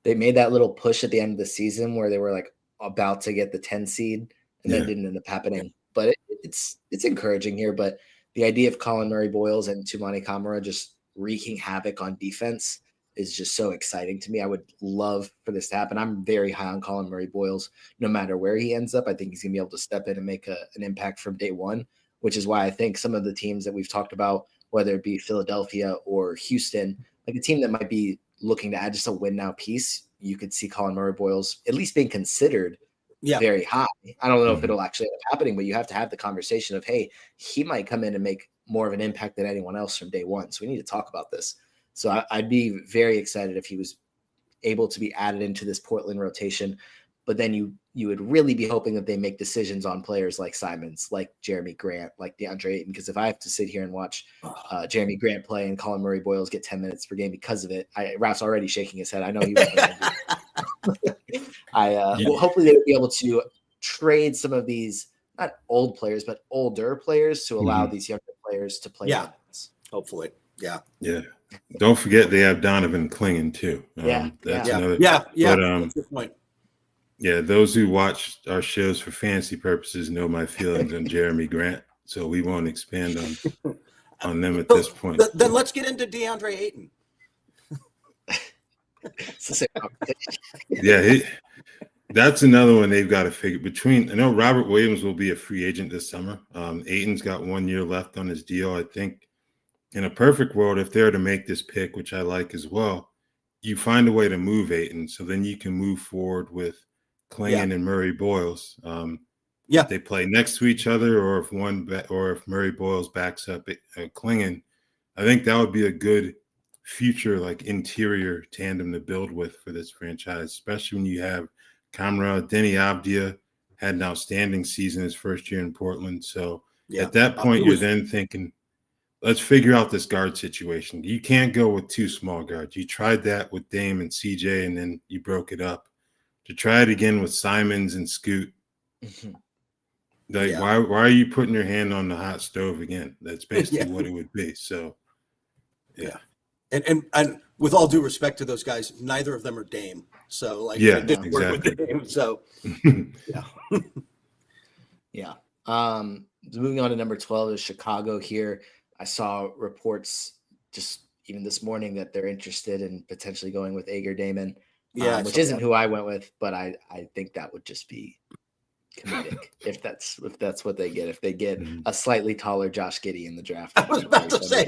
They made that little push at the end of the season where they were like about to get the 10 seed, and that didn't end up happening. But it's encouraging here. But the idea of Colin Murray-Boyles and Tumani Kamara just wreaking havoc on defense is just so exciting to me. I would love for this to happen. I'm very high on Colin Murray-Boyles. No matter where he ends up, I think he's going to be able to step in and make an impact from day one, which is why I think some of the teams that we've talked about, whether it be Philadelphia or Houston, like a team that might be looking to add just a win now piece, you could see Colin Murray-Boyles at least being considered very high. I don't know if it'll actually end up happening, but you have to have the conversation of, hey, he might come in and make more of an impact than anyone else from day one. So we need to talk about this. So I'd be very excited if he was able to be added into this Portland rotation. But then you would really be hoping that they make decisions on players like Simons, like Jeremy Grant, like DeAndre Ayton. Because if I have to sit here and watch Jeremy Grant play and Colin Murray-Boyles get 10 minutes per game because of it, Raf's already shaking his head. I know he was. Well, hopefully they would be able to trade some of these, not old players, but older players to allow these younger players to play. Yeah, hopefully. Yeah. Don't forget they have Donovan Clingan too. That's another. But, that's a good point. Yeah, those who watch our shows for fantasy purposes know my feelings on Jeremy Grant, so we won't expand on them at this point. Then let's get into DeAndre Ayton. That's another one they've got to figure. I know Robert Williams will be a free agent this summer. Ayton's got 1 year left on his deal. I think in a perfect world, if they're to make this pick, which I like as well, you find a way to move Ayton, so then you can move forward with Clingan and Murray-Boyles. If they play next to each other, or if Murray-Boyles backs up Clingan, I think that would be a good future, like, interior tandem to build with for this franchise, especially when you have Kamara. Denny Avdia had an outstanding season his first year in Portland. So at that point, you're then thinking, let's figure out this guard situation. You can't go with 2 small guards. You tried that with Dame and CJ, and then you broke it up. To try it again with Simons and Scoot, why are you putting your hand on the hot stove again? That's basically what it would be. So, and with all due respect to those guys, neither of them are Dame. So, like, exactly. Work with Dame, so Moving on to number 12 is Chicago here. I saw reports just even this morning that they're interested in potentially going with Ager Damon. Which isn't who I went with, but I think that would just be comedic if that's what they get. If they get a slightly taller Josh Giddey in the draft, I was about to say,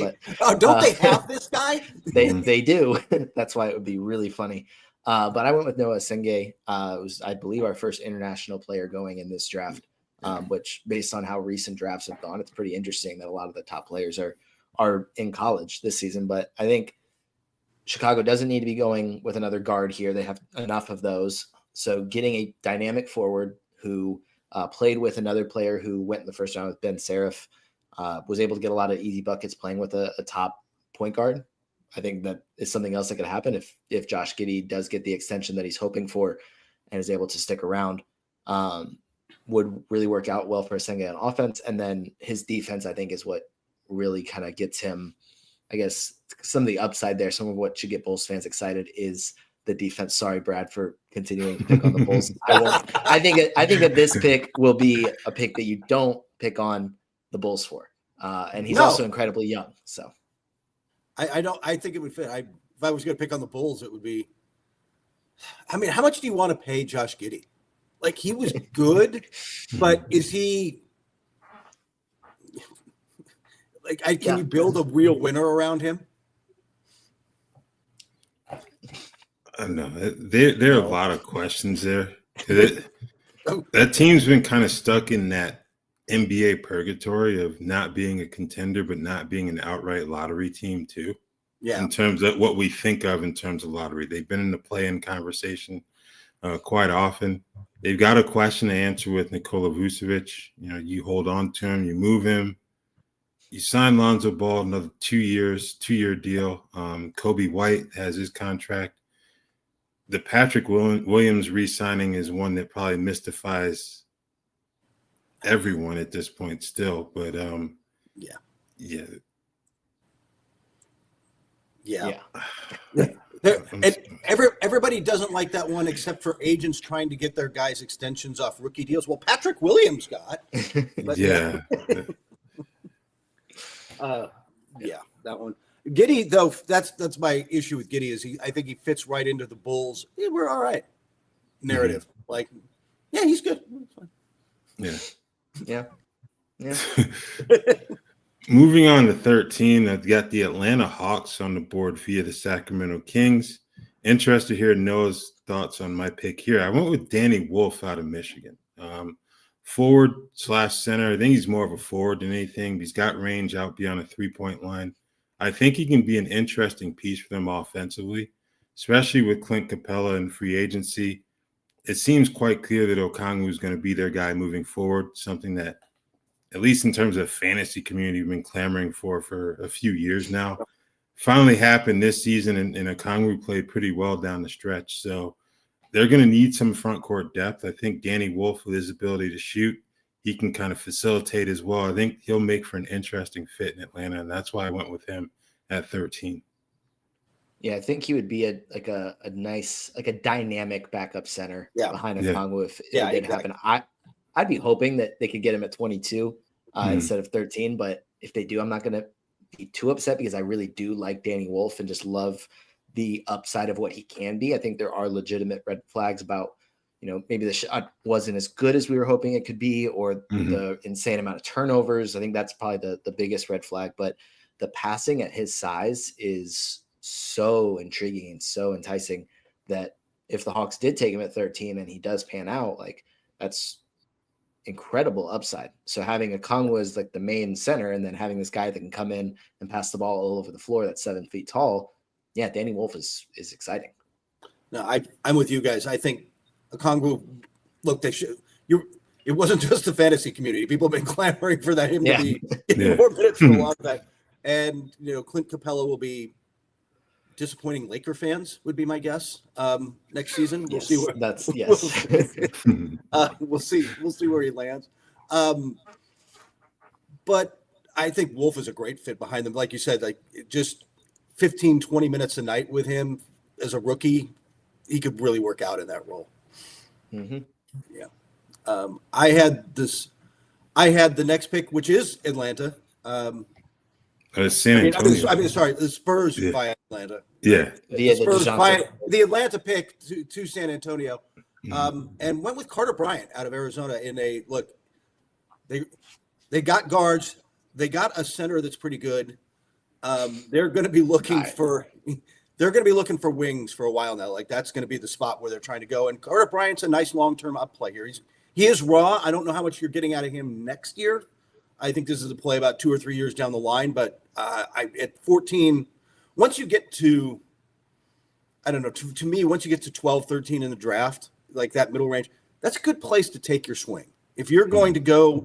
don't they have this guy? They do. That's why it would be really funny. But I went with Noah Senge. It was, I believe, our first international player going in this draft. Which, based on how recent drafts have gone, it's pretty interesting that a lot of the top players are in college this season. But I think Chicago doesn't need to be going with another guard here. They have enough of those. So getting a dynamic forward who played with another player who went in the first round with Ben Serif, was able to get a lot of easy buckets playing with a top point guard. I think that is something else that could happen if Josh Giddey does get the extension that he's hoping for and is able to stick around. Would really work out well for Senge on offense. And then his defense, I think, is what really kind of gets him, I guess, some of the upside there. Some of what should get Bulls fans excited is the defense. Sorry, Brad, for continuing to pick on the Bulls. I think that this pick will be a pick that you don't pick on the Bulls for. And he's also incredibly young. So I think it would fit. If I was going to pick on the Bulls, it would be, I mean, how much do you want to pay Josh Giddey? Like, he was good, but is he like, can you build a real winner around him? I don't know. There are a lot of questions there. That team's been kind of stuck in that NBA purgatory of not being a contender, but not being an outright lottery team too. in terms of what we think of in terms of lottery. They've been in the play-in conversation quite often. They've got a question to answer with Nikola Vucevic. You hold on to him, you move him. You sign Lonzo Ball another 2 years, 2-year deal. Kobe White has his contract. The Patrick Williams re-signing is one that probably mystifies everyone at this point still. But Everybody doesn't like that one except for agents trying to get their guys extensions off rookie deals. Well, Patrick Williams got. But that one. Giddey, though, that's my issue with Giddey is I think he fits right into the Bulls. Yeah, we're all right narrative. Like, yeah, he's good. Yeah. Moving on to 13, I've got the Atlanta Hawks on the board via the Sacramento Kings. Interested to hear Noah's thoughts on my pick here. I went with Danny Wolf out of Michigan. Forward/center. I think he's more of a forward than anything. He's got range out beyond a three-point line. I think he can be an interesting piece for them offensively, especially with Clint Capella in free agency. It seems quite clear that Okongwu is going to be their guy moving forward, something that, at least in terms of fantasy community, we've been clamoring for a few years now. Finally happened this season, and Okongwu played pretty well down the stretch. So they're going to need some front court depth. I think Danny Wolf, with his ability to shoot, he can kind of facilitate as well. I think he'll make for an interesting fit in Atlanta, and that's why I went with him at 13. Yeah, I think he would be a nice, like a dynamic backup center behind Okongwu if it did happen. I'd be hoping that they could get him at 22 instead of 13, but if they do, I'm not going to be too upset because I really do like Danny Wolf and just love the upside of what he can be. I think there are legitimate red flags about, maybe the shot wasn't as good as we were hoping it could be, or the insane amount of turnovers. I think that's probably the biggest red flag, but the passing at his size is so intriguing and so enticing that if the Hawks did take him at 13 and he does pan out, like that's incredible upside. So having Okongwu as like the main center and then having this guy that can come in and pass the ball all over the floor that's 7 feet tall. Yeah, Danny Wolf is exciting. No, I'm with you guys. I think Okongwu, look, it wasn't just the fantasy community. People have been clamoring for him to be getting more minutes for a long time. And, Clint Capella will be disappointing Laker fans, would be my guess. Next season, we'll see where we'll see where he lands. But I think Wolf is a great fit behind them. Like you said, like just 15, 20 minutes a night with him as a rookie, he could really work out in that role. Yeah. I had the next pick, which is Atlanta. San Antonio. Sorry, the Spurs by Atlanta. Yeah. The Spurs by the Atlanta pick to San Antonio, and went with Carter Bryant out of Arizona in a look. They got guards. They got a center that's pretty good. They're going to be looking for wings for a while now. Like that's going to be the spot where they're trying to go. And Carter Bryant's a nice long-term up play here. He is raw. I don't know how much you're getting out of him next year. I think this is a play about 2 or 3 years down the line. But at 14, once you get to, I don't know, to me, once you get to 12, 13 in the draft, like that middle range, that's a good place to take your swing. If you're going to go,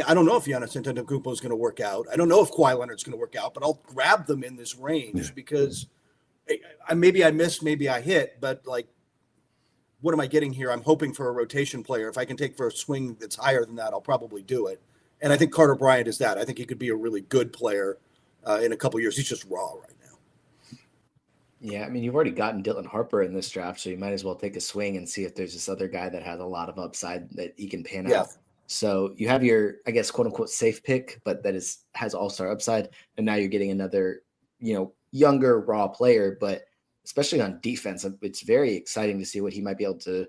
I don't know if Giannis Antetokounmpo is going to work out. I don't know if Kawhi Leonard's going to work out, but I'll grab them in this range because maybe I miss, maybe I hit, but like, what am I getting here? I'm hoping for a rotation player. If I can take for a swing that's higher than that, I'll probably do it. And I think Carter Bryant is that. I think he could be a really good player in a couple of years. He's just raw right now. Yeah, I mean, you've already gotten Dylan Harper in this draft, so you might as well take a swing and see if there's this other guy that has a lot of upside that he can pan out. So you have your, I guess, quote unquote safe pick, but that has all-star upside. And now you're getting another, younger raw player, but especially on defense, it's very exciting to see what he might be able to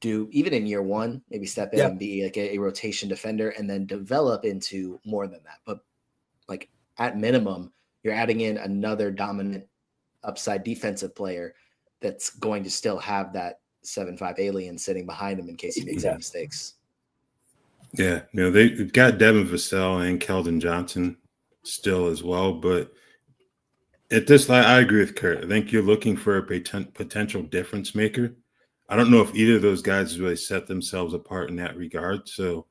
do even in year one, maybe step in and be like a rotation defender and then develop into more than that. But like at minimum, you're adding in another dominant upside defensive player that's going to still have that 7'5" alien sitting behind him in case he makes any mistakes. Yeah, they've got Devin Vassell and Keldon Johnson still as well, but At this, I agree with Kurt. I think you're looking for a potential difference maker. I don't know if either of those guys really set themselves apart in that regard. So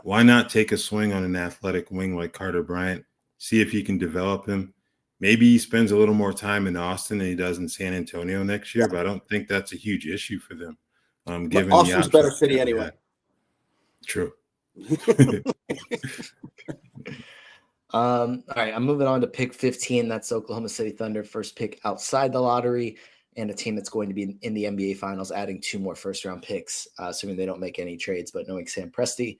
why not take a swing on an athletic wing like Carter Bryant, see if you can develop him. Maybe he spends a little more time in Austin than he does in San Antonio next year, but I don't think that's a huge issue for them. Given Austin's the better city anyway. True. All right, I'm moving on to pick 15. That's Oklahoma City Thunder, first pick outside the lottery, and a team that's going to be in the NBA Finals, adding 2 more first-round picks, assuming they don't make any trades. But knowing Sam Presti,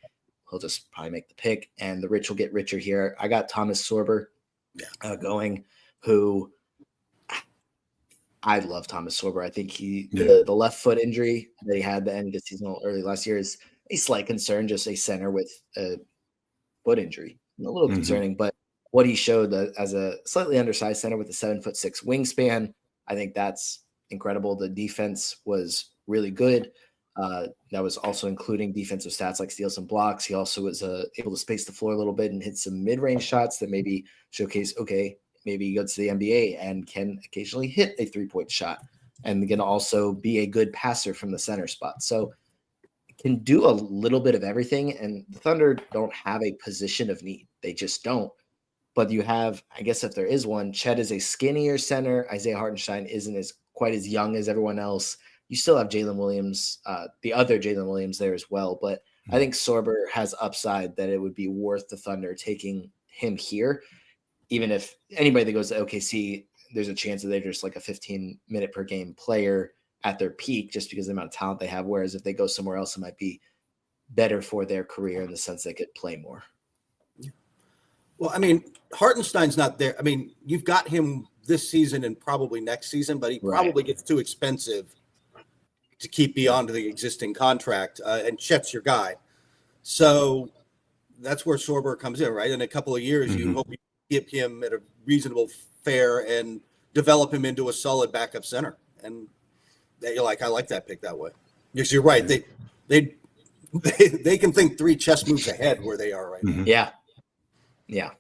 he'll just probably make the pick, and the rich will get richer here. I got Thomas Sorber going, who I love Thomas Sorber. I think the left foot injury that he had at the end of the season early last year is a slight concern, just a center with a foot injury. A little concerning, but what he showed as a slightly undersized center with a 7'6" wingspan, I think that's incredible. The defense was really good. That was also including defensive stats like steals and blocks. He also was able to space the floor a little bit and hit some mid-range shots that maybe showcase, okay, maybe he goes to the NBA and can occasionally hit a 3-point shot and can also be a good passer from the center spot. So can do a little bit of everything, and the Thunder don't have a position of need. They just don't. But you have, I guess if there is one, Chet is a skinnier center. Isaiah Hartenstein isn't quite as young as everyone else. You still have Jalen Williams, the other Jalen Williams there as well. But I think Sorber has upside that it would be worth the Thunder taking him here. Even if anybody that goes to OKC, there's a chance that they're just like a 15-minute per game player at their peak just because of the amount of talent they have. Whereas if they go somewhere else, it might be better for their career in the sense they could play more. Well, I mean, Hartenstein's not there. I mean, you've got him this season and probably next season, but he probably gets too expensive to keep beyond the existing contract. And Chet's your guy. So that's where Sorber comes in, right? In a couple of years, you hope you get him at a reasonable fare and develop him into a solid backup center. And you're like, I like that pick that way. Because you're right. They can think 3 chess moves ahead where they are right now. Yeah.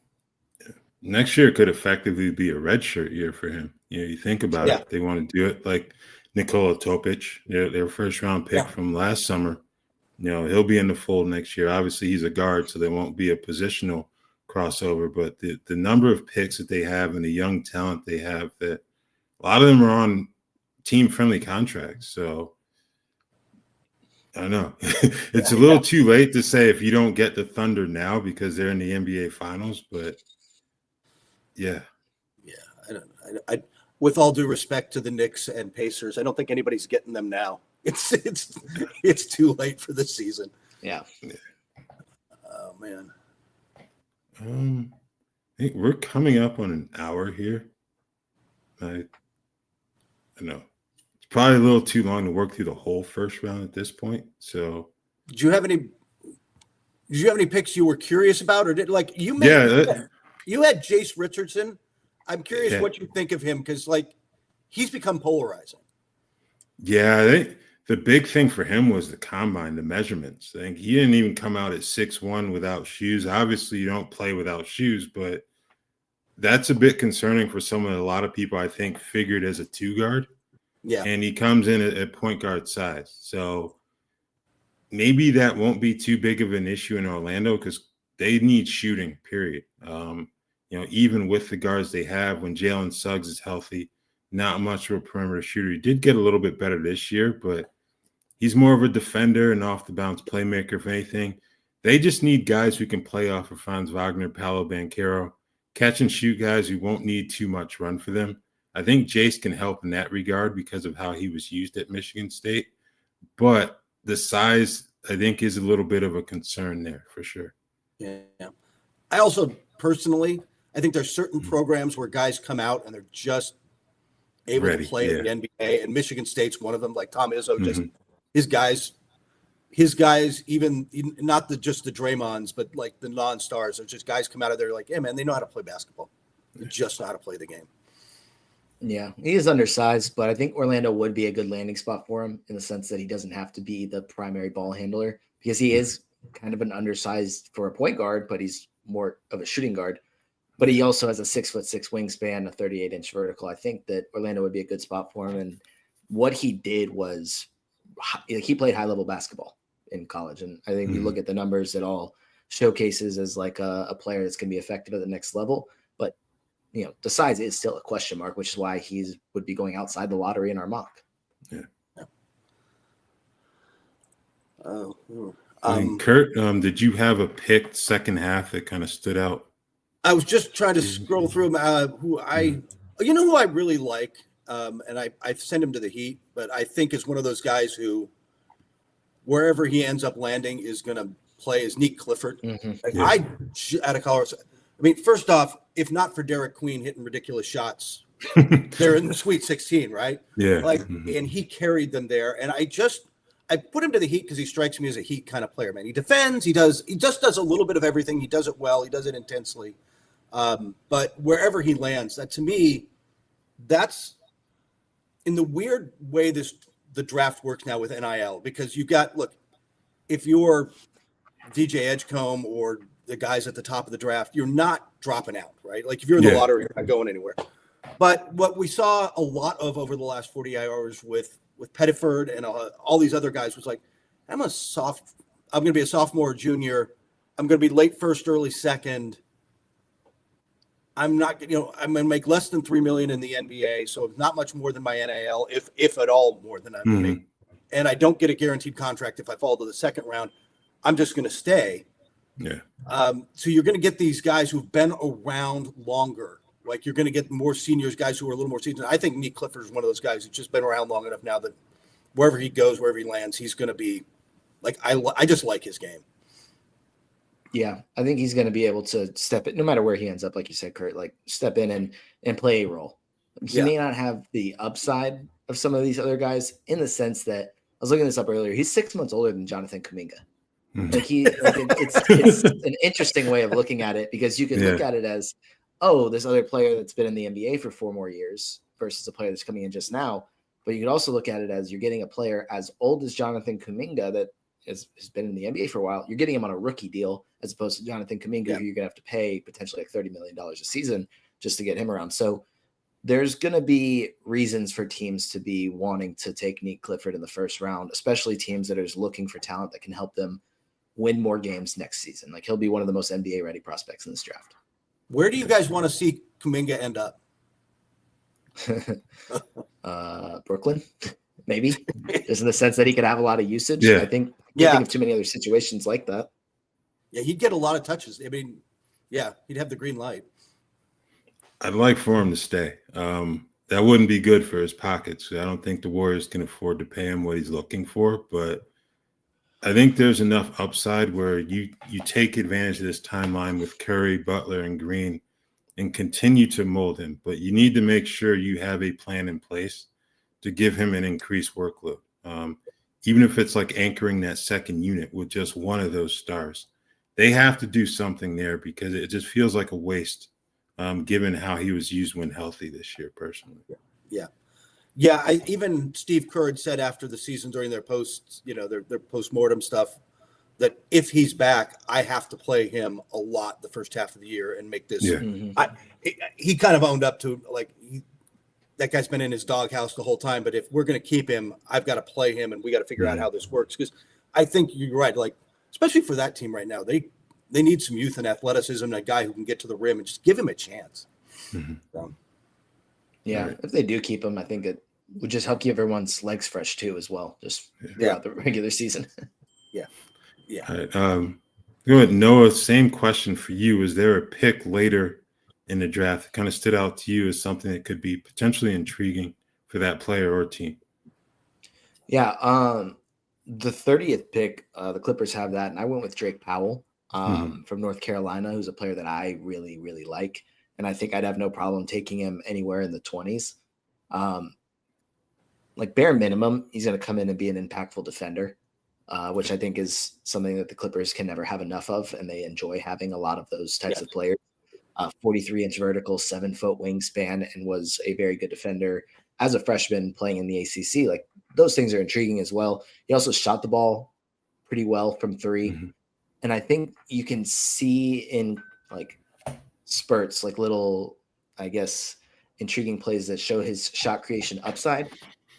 Next year could effectively be a redshirt year for him. You think about it. They want to do it like Nikola Topic, their first round pick from last summer. He'll be in the fold next year. Obviously, he's a guard, so there won't be a positional crossover. But the number of picks that they have and the young talent they have, that a lot of them are on team-friendly contracts. So I don't know. It's a little too late to say if you don't get the Thunder now because they're in the NBA Finals, but yeah. I with all due respect to the Knicks and Pacers, I don't think anybody's getting them now. It's too late for the season. Yeah. Oh man. I think we're coming up on an hour here. I know. Probably a little too long to work through the whole first round at this point. So, did you have any picks you were curious about, or did you had Jace Richardson? I'm curious what you think of him because he's become polarizing. Yeah, the big thing for him was the combine, the measurements. I think he didn't even come out at 6'1" without shoes. Obviously, you don't play without shoes, but that's a bit concerning for someone a lot of people I think figured as a 2 guard. Yeah. And he comes in at point guard size. So maybe that won't be too big of an issue in Orlando because they need shooting, period. Even with the guards they have, when Jalen Suggs is healthy, not much of a perimeter shooter. He did get a little bit better this year, but he's more of a defender and off-the-bounce playmaker, if anything. They just need guys who can play off of Franz Wagner, Paolo Banchero, catch and shoot guys who won't need too much run for them. I think Jace can help in that regard because of how he was used at Michigan State. But the size, I think, is a little bit of a concern there for sure. Yeah. I also personally, I think there's certain programs where guys come out and they're just able to play in the NBA, and Michigan State's one of them. Like Tom Izzo, just his guys, even not just the Draymonds, but like the non-stars, are just guys come out of there like, hey man, they know how to play basketball. They just know how to play the game. Yeah, he is undersized, but I think Orlando would be a good landing spot for him in the sense that he doesn't have to be the primary ball handler because he is kind of an undersized for a point guard, but he's more of a shooting guard. but he also has a 6'6" wingspan, a 38-inch vertical. I think that Orlando would be a good spot for him. And what he did was he played high-level basketball in college. And I think you look at the numbers, it all showcases as like a player that's going to be effective at the next level. But, the size is still a question mark, which is why he would be going outside the lottery in our mock. Yeah. Kurt, did you have a pick second half that kind of stood out? I was just trying to scroll through who I really like, and I send him to the Heat, but I think is one of those guys who, wherever he ends up landing, is going to play is Nick Clifford. Out of Colorado. I mean, first off, if not for Derek Queen hitting ridiculous shots, they're in the Sweet 16, right? Yeah. And he carried them there, and I put him to the Heat because he strikes me as a Heat kind of player, man. He defends. He just does a little bit of everything. He does it well. He does it intensely. But wherever he lands, that to me, that's in the weird way the draft works now with NIL, because if you're DJ Edgecombe or the guys at the top of the draft, you're not dropping out, right? Like if you're in the lottery, you're not going anywhere. But what we saw a lot of over the last 48 hours with Pettiford and all these other guys was like, I'm going to be a sophomore or junior. I'm going to be late first, early second. I'm not, I'm going to make less than $3 million in the NBA. So not much more than my NIL, if at all more than I'm making. And I don't get a guaranteed contract if I fall to the second round. I'm just going to stay. Yeah. So you're going to get these guys who've been around longer. Like you're going to get more seniors, guys who are a little more seasoned. I think Nick Clifford is one of those guys who's just been around long enough now that wherever he goes, wherever he lands, he's going to be like, I just like his game. Yeah, I think he's going to be able to step in, no matter where he ends up, like you said, Kurt, like step in and play a role. He may not have the upside of some of these other guys in the sense that I was looking this up earlier. He's 6 months older than Jonathan Kuminga. It's an interesting way of looking at it, because you can look at it as, this other player that's been in the NBA for 4 more years versus a player that's coming in just now. But you could also look at it as you're getting a player as old as Jonathan Kuminga that has been in the NBA for a while. You're getting him on a rookie deal as opposed to Jonathan Kuminga, who you're going to have to pay potentially like $30 million a season just to get him around. So there's going to be reasons for teams to be wanting to take Nick Clifford in the first round, especially teams that are just looking for talent that can help them win more games next season. Like he'll be one of the most NBA ready prospects in this draft. Where do you guys want to see Kuminga end up? Brooklyn, maybe, just in the sense that he could have a lot of usage. I think think of too many other situations like that. Yeah, he'd get a lot of touches. I mean, he'd have the green light. I'd like for him to stay. That wouldn't be good for his pockets. I don't think the Warriors can afford to pay him what he's looking for, but I think there's enough upside where you take advantage of this timeline with Curry, Butler, and Green and continue to mold him. But you need to make sure you have a plan in place to give him an increased workload. Even if it's like anchoring that second unit with just one of those stars. They have to do something there because it just feels like a waste, given how he was used when healthy this year, personally. Yeah. Even Steve Kerr said after the season during their their postmortem stuff, that if he's back, I have to play him a lot the first half of the year and make this. He kind of owned up to that guy's been in his doghouse the whole time. But if we're going to keep him, I've got to play him, and we got to figure out how this works. Because I think you're right. Like, especially for that team right now, they need some youth and athleticism and a guy who can get to the rim and just give him a chance. If they do keep him, I think it would just help keep everyone's legs fresh too, as well, just throughout the regular season. All right. Go ahead, Noah. Same question for you. Is there a pick later in the draft that kind of stood out to you as something that could be potentially intriguing for that player or team? The 30th pick, the Clippers have that, and I went with Drake Powell from North Carolina, who's a player that I really, really like, and I think I'd have no problem taking him anywhere in the 20s. Like bare minimum, he's going to come in and be an impactful defender, which I think is something that the Clippers can never have enough of, and they enjoy having a lot of those types of players. 43-inch vertical, 7-foot wingspan, and was a very good defender as a freshman playing in the ACC. Like those things are intriguing as well. He also shot the ball pretty well from 3. And I think you can see in like spurts, like little, I guess, intriguing plays that show his shot creation upside.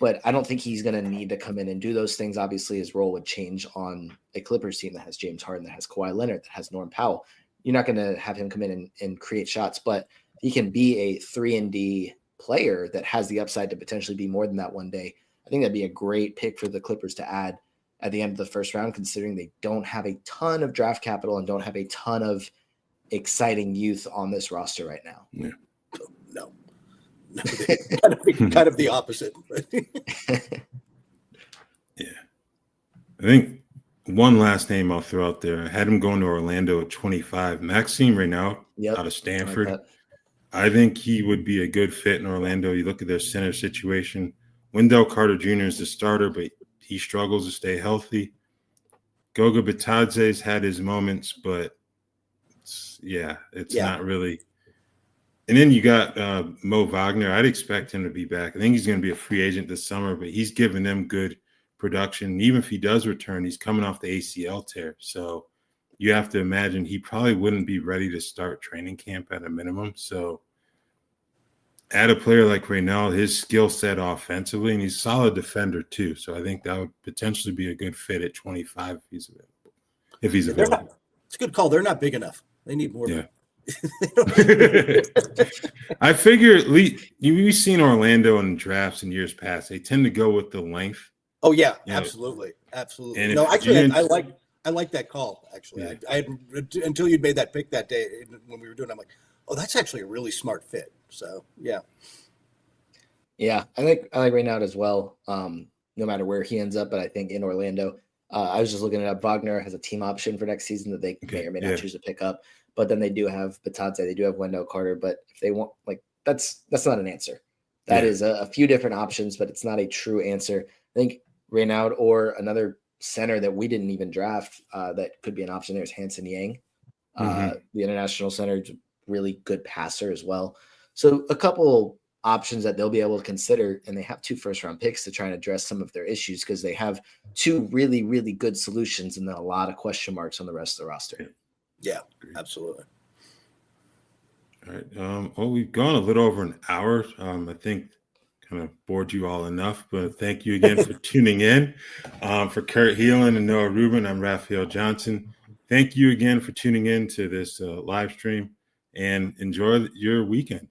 But I don't think he's going to need to come in and do those things. Obviously, his role would change on a Clippers team that has James Harden, that has Kawhi Leonard, that has Norm Powell. You're not going to have him come in and create shots, but he can be a 3-and-D player that has the upside to potentially be more than that one day. I think that'd be a great pick for the Clippers to add at the end of the first round, considering they don't have a ton of draft capital and don't have a ton of exciting youth on this roster right now. Yeah. No, kind of the opposite. Yeah. I think one last name I'll throw out there. I had him going to Orlando at 25. Maxime Renaud out of Stanford. I think he would be a good fit in Orlando. You look at their center situation. Wendell Carter Jr. is the starter, but he struggles to stay healthy. Goga Bitadze's had his moments, but it's not really. And then you got Mo Wagner. I'd expect him to be back. I think he's going to be a free agent this summer, but he's giving them good production. Even if he does return, he's coming off the ACL tear. So you have to imagine he probably wouldn't be ready to start training camp at a minimum. So add a player like Reynald, his skill set offensively, and he's a solid defender too. So I think that would potentially be a good fit at 25 if he's available. It's a good call. They're not big enough. They need more. Yeah. I figure you've seen Orlando in drafts in years past. They tend to go with the length. Oh yeah, absolutely. And no, actually, I like that call. Actually, yeah. I until you'd made that pick that day when we were doing, I'm like, oh, that's actually a really smart fit. So yeah, I like Reynald as well. No matter where he ends up, but I think in Orlando, I was just looking it up. Wagner has a team option for next season that they may or may not choose to pick up. But then they do have Bitadze, they do have Wendell Carter. But if they want, that's not an answer. That is a few different options, but it's not a true answer. I think Reynald or another center that we didn't even draft that could be an option there is Hanson Yang, the international center, really good passer as well. So a couple options that they'll be able to consider, and they have 2 first-round picks to try and address some of their issues because they have 2 really, really good solutions and then a lot of question marks on the rest of the roster. Yeah, absolutely. All right. Well, we've gone a little over an hour. I think kind of bored you all enough, but thank you again for tuning in. For Kurt Helin and Noah Rubin, I'm Raphielle Johnson. Thank you again for tuning in to this live stream, and enjoy your weekend.